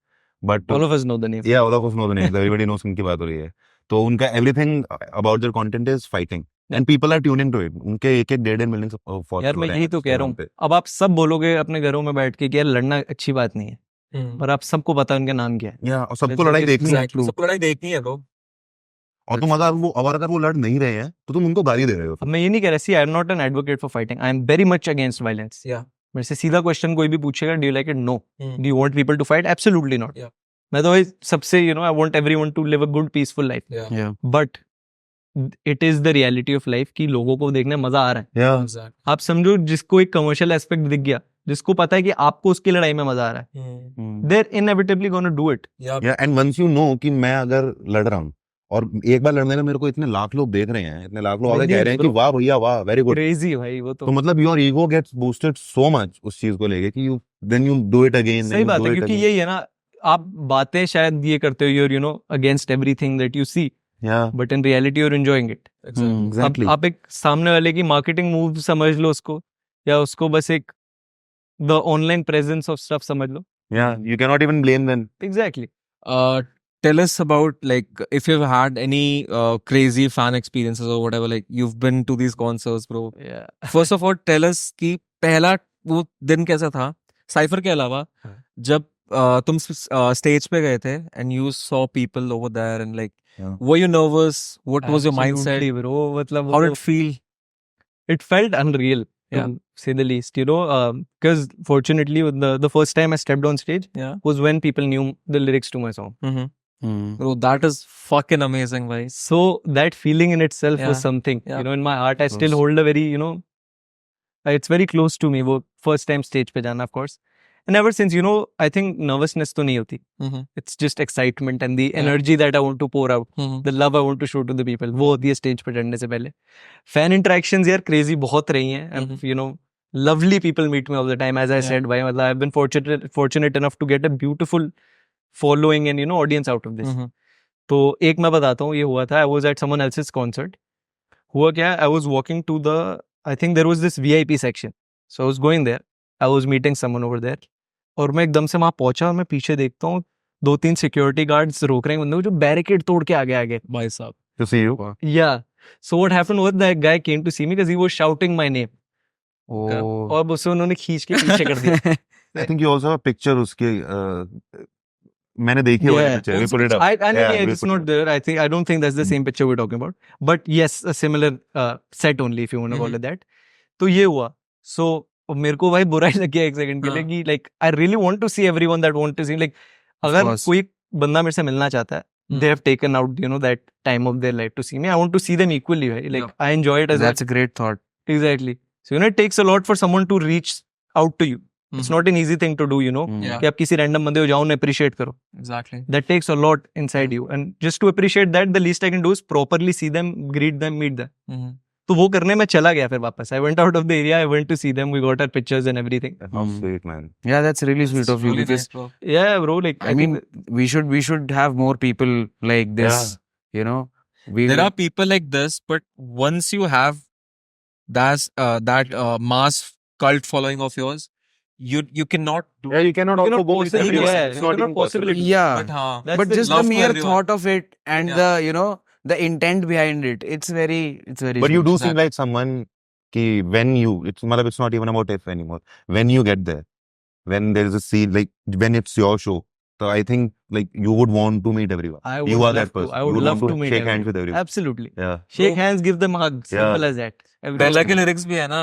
but All of us know the name. yeah, all of us know the names. Everybody knows किनकी बात हो रही है. तो उनका everything about their content is fighting and people are tuning to it. उनके एक 1.5 million followers. यार मैं यही तो कह रहा हूँ, अब आप सब बोलोगे अपने घरों में बैठ के कि यार लड़ना अच्छी बात नहीं है, पर आप सबको पता है उनका नाम क्या है. या और सबको लड़ाई देखनी है. सबको लड़ाई देखनी है ब्रो. और तुम अगर वो लड़ नहीं रहे हैं तो तुम उनको गाली दे रहे हो. अब मैं ये नहीं कह रहा, see I am not an advocate for fighting, I am very much against violence. Yeah. मेरे से सीधा क्वेश्चन कोई भी पूछेगा, do you like it? No. Do you want people to fight? Absolutely not. Yeah. मैं तो भाई सबसे I want everyone to live a good peaceful life. Yeah. But it is the reality of life कि लोगों को देखने में मजा आ रहा है. Yeah. Exactly. आप समझो जिसको एक कमर्शियल एस्पेक्ट दिख गया, जिसको पता है कि आपको उसकी लड़ाई में मजा आ रहा है, they're inevitably gonna do it. Yeah. या एंड वंस यू नो कि मैं अगर लड़ रहा हूँ और एक बार लड़ने में मेरे को इतने लाख लोग देख रहे हैं, इतने लाख लोग आगे कह रहे हैं कि वाह भैया वाह, वेरी गुड, क्रेजी भाई वो तो तो. मतलब your ego gets boosted so much उस चीज को लेके कि you then you do it again. सही बात है, क्योंकि यही है ना, आप बातें शायद ये करते हो, you're against everything that you see, या but in reality you're enjoying it. Exactly. Exactly. आप एक सामने वाले की मार्केटिंग मूव समझ लो उसको, या उसको बस एक the online presence of stuff समझ लो. या you can not even blame them. Exactly. Tell us about, like, if you've had any crazy fan experiences or whatever, like you've been to these concerts, bro. First of all, tell us कि पहला वो दिन कैसा था cipher के अलावा, जब तुम स्टेज पे गए थे and you saw people over there and like, Yeah. were you nervous? What was your mindset? bro, मतलब How did it feel? it felt unreal, Yeah. to say the least, because fortunately the first time I stepped on stage Yeah. was when people knew the lyrics to my song. Bro, that is fucking amazing, bhai. So that feeling in itself was Yeah. something. Yeah. In my heart I still Close. hold a very, it's very close to me, वो first time stage पे जाना, of course. And ever since, I think nervousness तो नहीं होती. It's just excitement and the Yeah. energy that I want to pour out, the love I want to show to the people, वो होती है stage पे चढ़ने से पहले. Fan interactions यार crazy बहुत रही हैं, and lovely people meet me all the time, as I Yeah. said, भाई मतलब I've been fortunate enough to get a beautiful following and audience out of this. तो एक मैं बताता हूँ, ये हुआ था, I was at someone else's concert. हुआ क्या, I was walking to I think there was this VIP section. So I was going there. I was meeting someone over there. और मैं एकदम से वहाँ पहुंचा और मैं पीछे देखता हूँ 2-3 सिक्योरिटी गार्ड्स रोक रहे हैं बंदे को, जो बैरिकेड तोड़ के आगे आगे. भाई साहब. To see you. Yeah. So what happened was that guy came to see me because he was shouting my name. Oh. और उसे उन्होंने खींच के पीछे कर दिया. I think you also have a picture उसके मैंने देखी हुई Yeah. picture. We put it up. I know, Yeah, yeah, we'll it's put not it there. I don't think that's the same picture we're talking about. But yes, a similar set only, if you want to call it that. तो ये हुआ. So मेरे को भाई बुरा ही लग गया एक सेकंड के लिए कि like I really want to see everyone that want to see, like अगर course. कोई बंदा मेरे से मिलना चाहता है, they have taken out that time of their life to see me. I want to see them equally, right? Like I enjoy it as That's a great thought. exactly. So it takes a lot for someone to reach out to you. It's not an easy thing to do, Yeah. कि आप किसी random बंदे को जाओ उन्हें appreciate करो. Exactly. That takes a lot inside you, and just to appreciate that, the least I can do is properly see them, greet them, meet them. तो वो करने में चला गया फिर वापस. I went out of the area, I went to see them, we got our pictures and everything. How sweet, man. Yeah, that's really sweet of you, Really because nice, bro. Yeah, bro, like I mean, we should have more people like this. you know, we There will- are people like this, but once you have that mass cult following of yours, you cannot do. Yeah, you cannot You also cannot go with possibly- everyone. yeah, It's you not cannot even possible. possibly- yeah, But हाँ, That's but the just love the to mere everyone. thought of it and Yeah. the, you know, the intent behind it, it's very But you do Exactly. seem like someone ki when you, it's not even about if anymore. When you get there, when there is a scene, like when it's your show, so I think like you would want to meet everyone. I would You are love that to. person. I You would would love want to meet shake everyone. hands with everyone. Absolutely. Yeah. Shake hands, give them hugs. Yeah. Simple as that. पहला के lyrics भी है ना,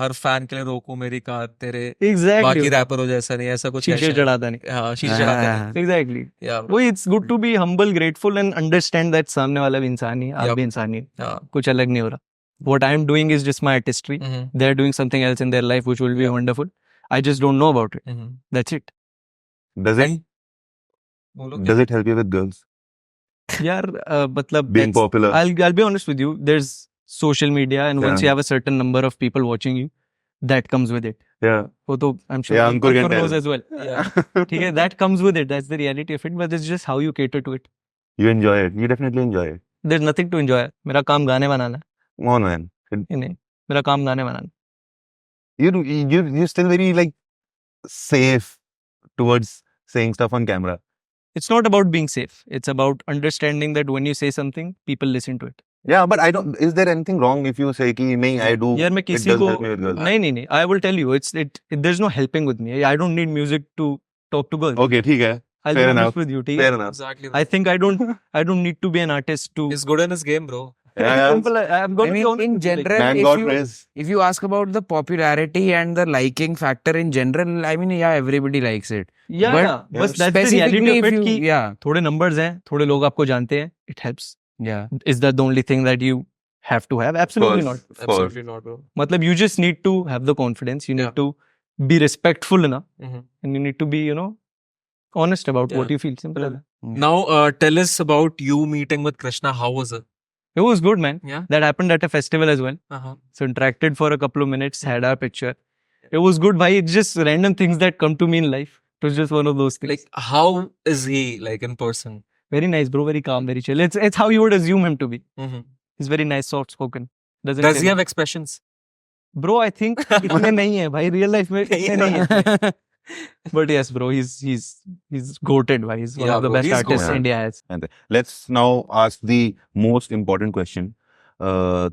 हर fan के लिए रोकू मेरी car तेरे बाकी Exactly. रैपर हो जैसा नहीं, ऐसा कुछ शीशे है। चढ़ाता नहीं. हाँ, शीशे चढ़ाते हाँ. नहीं। Exactly. Yeah, bro. वो it's good to be humble, grateful and understand that सामने वाला भी इंसान ही, आप Yup. भी इंसान ही, हाँ. कुछ अलग नहीं हो रहा. What I'm doing is just my artistry. Mhm. They're doing something else in their life which will be wonderful. I just don't know about it. Mhm. That's it. Does it And बोलो क्या? does it help you with girls यार मतलब being that's- popular? I'll be honest with you. There's social media and once Yeah. you have a certain number of people watching you, that comes with it. Yeah. वो तो I'm sure Yeah, Ankur can Ankur knows tell. as well. Yeah. ठीक है, that comes with it. That's the reality of it. But it's just how you cater to it. You enjoy it. You definitely enjoy it. There's nothing to enjoy. मेरा काम गाने बनाना Come on, man. है. नहीं, मेरा काम गाने बनाना. You're still very like safe towards saying stuff on camera. It's not about being safe. It's about understanding that when you say something, people listen to it. Yeah, but I don't. Is there anything wrong if you say कि नहीं I do? यार मैं It किसी does को help me with girls. नहीं. I will tell you. There's no helping with me. I don't need music to talk to girls. Okay, ठीक है. I'll fair be honest enough. with you. ठीक है? Fair enough. Exactly. I think I don't need to be an artist to. He's good in his game, bro. Yeah. Simple. I'm going I to be mean, honest in with you, like, general, Man if got you, praise. if you ask about the popularity and the liking factor in general, I mean, yeah, everybody likes it. Yeah, but yeah. बस that's the reality Specifically, of if it you, कि yeah, थोड़े numbers हैं, थोड़े लोग आपको जानते हैं. It helps. yeah, Is that the only thing that you have to have? Absolutely not. Of course. Absolutely not, bro. मतलब you just need to have the confidence. You need Yeah. to be respectful enough, Mhm. and you need to be, honest about Yeah. what you feel. Simple as that. Now, tell us about you meeting with Krishna. How was it? It was good, man. Yeah. That happened at a festival as well. Uh-huh. So interacted for a couple of minutes, had our picture. It was good, bhai. It's just random things that come to me in life. It was just one of those things. Like, how is he like in person? Very nice, bro. Very calm, very chill. It's how you would assume him to be. Mhm. He's very nice, soft spoken. Does he have expressions? Bro, I think इतने नहीं है भाई. Real life में इतने नहीं है. But yes, bro, he's goated, bhai. He's one Yeah, of the bro, best he's artists goated. India has. And let's now ask the most important question.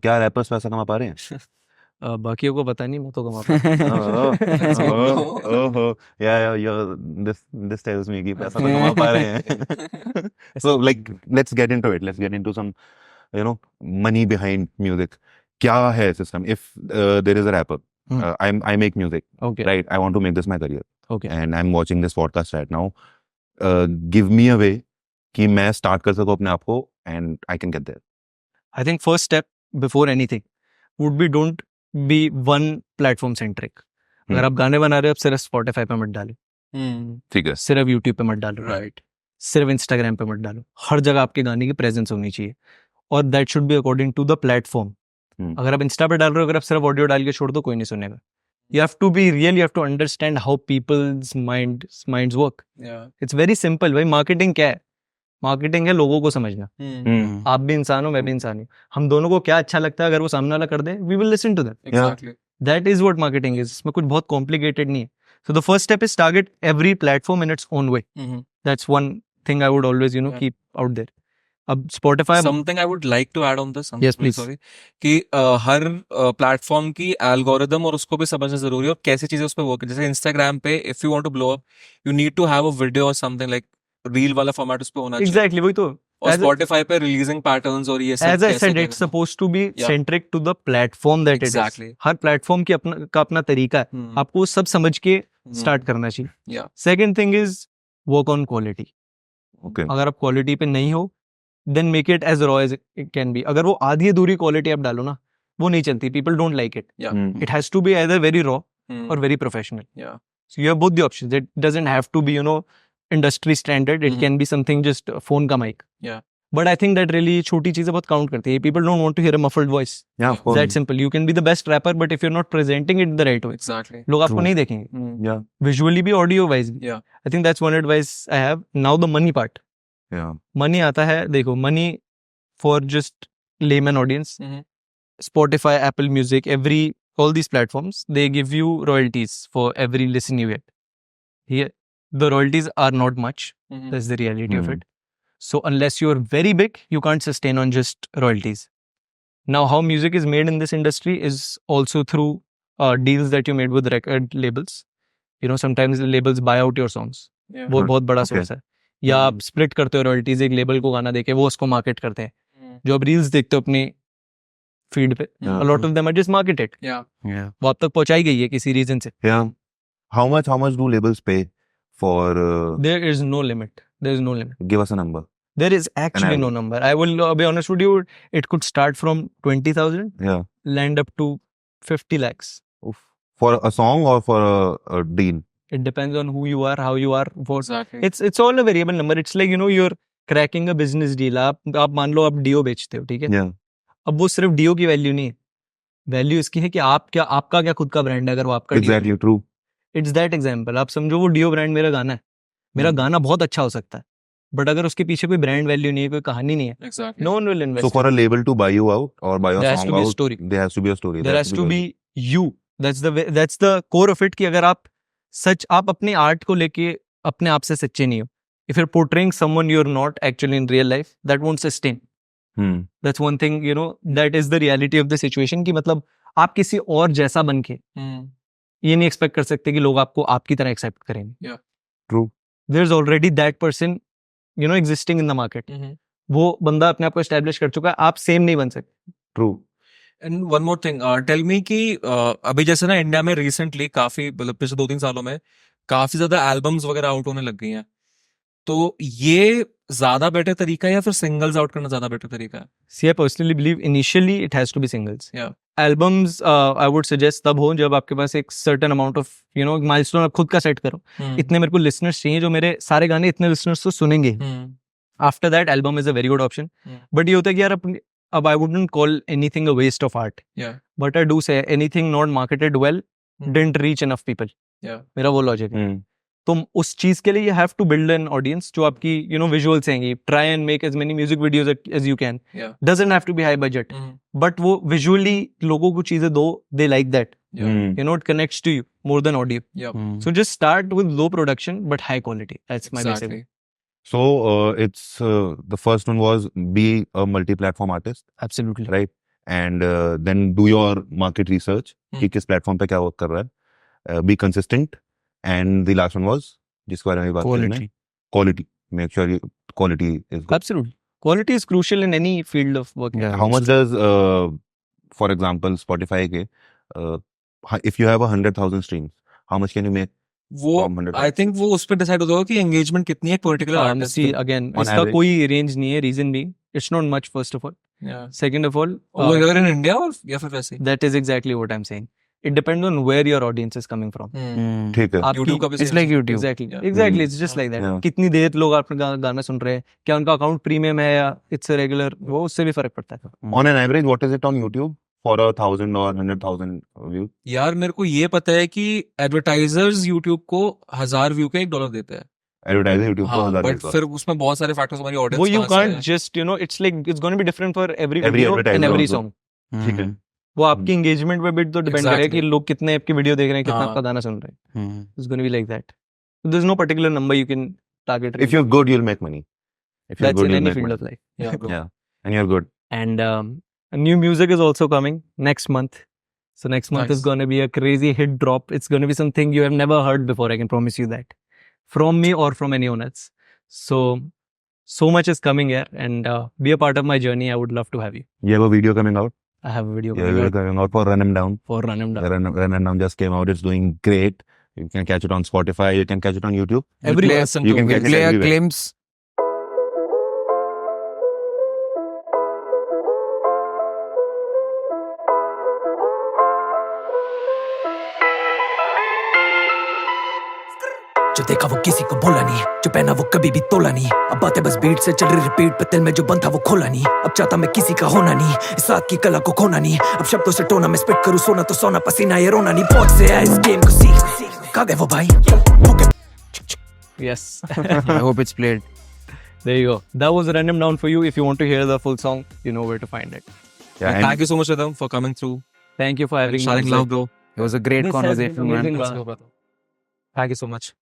क्या rappers पैसा कमा पा रहे हैं? बाकियों को पता नहीं, मैं तो कमा पाता Oh, yeah. This tells me कि पैसा तो कमा पा रहे हैं. So like, let's get into it. Let's get into some, money behind music. क्या है system? If there is a rapper, I make music, हूँ. Okay. right? I want to make this my career, Okay. and I'm watching this podcast right now. Give me a way कि मैं start कर सकूँ अपने आप को, and I can get there. I think first step before anything would be don't be one platform centric. अगर आप गाने बना रहे हो, आप सिर्फ Spotify पे मत डालो, ठीक है. सिर्फ YouTube पे मत डालो, Right. सिर्फ Instagram पे मत डालो. हर जगह आपके गाने की प्रेजेंस होनी चाहिए. और that should be according to the platform. अगर आप इंस्टा पे डाल रहे हो, अगर आप सिर्फ ऑडियो डाल के छोड़ दो, कोई नहीं सुनेगा. You have to be real. You have to understand how people's minds work. Yeah. It's very simple. भाई मार्केटिंग क्या है? मार्केटिंग है लोगों को समझना. आप भी इंसान हो, मैं भी इंसान हूँ. हम दोनों को क्या अच्छा लगता है, अगर वो सामने वाला कर दे, we will listen to them. Exactly. That is what marketing is. इसमें कुछ बहुत complicated नहीं है. So the first step is target every platform in its own way. Mhm. That's one thing I would always, Yeah. keep out there. अब Spotify. Something I would like to add on this. I'm Yes, really please. Sorry. कि हर platform की algorithm और उसको भी समझना जरूरी है और कैसी चीजें उस पर वर्क. जैसे इंस्टाग्राम पे if you want to blow up, you need to have a video और समथिंग लाइक रील वाला फॉर्मेट उस पे होना चाहिए. Exactly, वही तो. और As a- स्पॉटिफाई पे रिलीजिंग पैटर्न्स और ये सब As I कैसे said, करें. it's supposed to be Yeah. centric to the platform that it Exactly. is. Her platform की अपना तरीका है. हम्म, आपको वो सब समझ के हम्म, स्टार्ट करना चाहिए. Yeah. Second thing is work on quality. Okay. अगर आप क्वालिटी पे नहीं हो, then make it as raw as it can be. अगर वो आधी अधूरी क्वालिटी आप डालो ना, वो नहीं चलती. People don't like it. It has to be either very raw hmm, or very professional. Yeah. So you have both the options. It doesn't have to be, industry standard. It Mhm. can be something just phone ka mic. Yeah. But I think that really छोटी चीजें बहुत count करती है. People don't want to hear a muffled voice. Yeah, of course. That simple. You can be the best rapper, but if you're not presenting it the right way, Exactly. लोग आपको True. नहीं देखेंगे. हम्म, Yeah. Visually भी, audio wise भी. Yeah. I think that's one advice I have. Now the money part. Yeah. Money आता है, देखो money for just layman audience, Mhm. Spotify, Apple Music, all these platforms, they give you royalties for every listen you get. Here, the royalties are not much. Mhm. That's the reality of Mhm. it. So unless you're very big, you can't sustain on just royalties. Now, how music is made in this industry is also through deals that you made with record labels. You know, sometimes the labels buy out your songs. Yeah. वो बहुत बड़ा Okay. Source है. या आप split करते हो royalties, एक label को गाना देके वो उसको मार्केट करते हैं. जो आप रील्स देखते हो अपनी फीड पे, Yeah. a lot of them are just marketed. Yeah. Yeah. वो आप तक पहुंचाई गई है किसी रीजन से. Yeah. How much do labels pay for? There is no limit. There is no limit. Give us a number. There is actually no average. number. I will be honest with you. It could start from 20,000, Yeah. land up to 50 lakhs. For a song or for a deal? It depends on who you are, how you are. Exactly. It's all a variable number. It's like, you know, you're cracking a business deal. आप मान लो आप do बेचते हो, ठीक है? Yeah. अब वो सिर्फ डीओ की वैल्यू नहीं है. वैल्यू इसकी है कि आपका क्या खुद का ब्रांड है अगर वो आपका डीओ. Exactly. True. It's that example. आप समझो वो डीओ ब्रांड मेरा गाना है. मेरा गाना बहुत अच्छा हो सकता है, बट अगर उसके पीछे कोई ब्रांड वैल्यू नहीं है, कोई कहानी नहीं है, Exactly. no one will invest. So for a label to buy you out or buy a There has song to be a out, story. there has to be a story. There has to be you. That's the core of it. कि अगर आप अपने art को लेके अपने आप से सच्चे नहीं हो, if you're portraying someone you're not actually in real life, that won't sustain. That's one thing, you know, that is the reality of the situation. कि मतलब आप किसी और जैसा बन के ये नहीं एक्सपेक्ट कर सकते कि लोग आपको आपकी तरह एक्सेप्ट करेंगे. Yeah. True. There's already that person, you know, existing in the market. वो बंदा अपने आप को एस्टैब्लिश कर चुका है, आप सेम नहीं बन सकते. True. And one more thing, tell me कि अभी जैसे ना इंडिया में रिसेंटली काफी, मतलब पिछले 2-3 सालों में काफी ज्यादा एल्बम्स वगैरह आउट होने लग गई हैं, तो ये ज्यादा बेटर तरीका है या फिर सिंगल्स आउट करना ज्यादा बेटर तरीका है? See, I personally believe initially it has to be singles. Yeah. Albums, I would suggest तब हो जब आपके पास एक certain amount of, you know, milestone आप खुद का सेट करो. इतने मेरे को listeners चाहिए जो मेरे सारे गाने इतने listeners तो सुनेंगे. After that, album is a very good option. But ये होता है कि यार अब I wouldn't call anything a waste of art. Yeah. But I do say anything not marketed well didn't reach enough people. Yeah. मेरा वो logic है. तो उस चीज के लिए you have to build an audience जो आपकी, you know, visuals हैं. Try and make as many music videos as you can. Yeah. Doesn't have to be high budget. But वो visually लोगों को चीजें दो, they like that. Yeah. You know, it connects to you more than audio. Yeah. So just start with low production but high quality. That's my basic. Exactly. So it's the first one was be a multi-platform artist, Absolutely. right? And then do your market research कि किस platform पे क्या work कर रहा है. Be consistent. And the last one was जिसके बारे में बात करना है, quality. Make sure quality is good. Absolutely. Quality is crucial in any field of work. Yeah. How much does, for example, Spotify के, if you have 100,000 streams, how much can you make? वो from 100,000? I think वो उस पर decide होता होगा कि engagement कितनी है particular artist See, again, On इसका average. कोई रेंज नहीं है. Reason being, it's not much first of all. Second of all, वो अगर इन इंडिया और या फिर वैसे that is exactly what I'm saying. It depends on where your audience is coming from. ठीक है. आपकी- YouTube का भी It's like YouTube. Exactly. Yeah. Exactly. It's just like that. Yeah. कितनी देर लोग आपका गाना सुन रहे हैं, क्या उनका अकाउंट प्रीमियम है या इट्स रेगुलर, वो उससे भी फर्क पड़ता है. On an average, what is it on YouTube for 1,000 or 100,000 views? यार मेरे को ये पता है कि एडवर्टाइजर्स YouTube को 1000 व्यू के $1 देते हैं. Advertiser YouTube को हाँ, 1,000 बट देगा. फिर उसमें बहुत सारे फैक्टर्स, हमारी वो audience you can't just, you know, it's like it's going to be different for every Every video and advertiser every also. song. ठीक है. वो आपकी एंगेजमेंट पे भी तो डिपेंड करेगा कि Exactly. लोग कितने आपकी वीडियो देख रहे हैं, कितना हाँ. आपका गाना सुन रहे हैं. It's going to be like that. There's no particular number you can target. If you're good, you'll make money. If you're That's good, in you'll any make field money. of life. Yeah, bro. Yeah. And you're good. And new music is also coming next month. So next month is Nice. going to be a crazy hit drop. It's going to be something you have never heard before. I can promise you that. From me or from anyone else. So much is coming here, and be a part of my journey. I would love to have you. You have a video coming out? I have a video You have a coming video out coming out for Run 'Em Down. for Run 'Em Down. Run 'Em Down just came out. It's doing great. You can catch it on Spotify. You can catch it on YouTube. We'll Everywhere. play some You can tunes. get it Play a everywhere. claims. जो देखा वो किसी को बोला नहीं, जो पहना वो कभी भी तोला नहीं. अब बातें बस बीट से चल रही रिपीट पे, दिल में जो बंद था वो खोला नहीं. अब चाहता मैं किसी का होना नहीं, इस साथ की कला को खोना नहीं. अब शब्दों से टोना मैं स्पिट करूँ, सोना तो सोना, पसीना ये रोना नहीं. बहुत से है इस गेम को सीख, कहाँ गए वो भाई? भूखे Yes. I hope it's played. There you go. That was random down for you. If you want to hear the full song, you know where to find it. Yeah, And and thank you so much, Rhythm, for coming through, Thank you for having me. sharing love, bro. It was a great This has been conversation, man. amazing, brother. Thank you so much.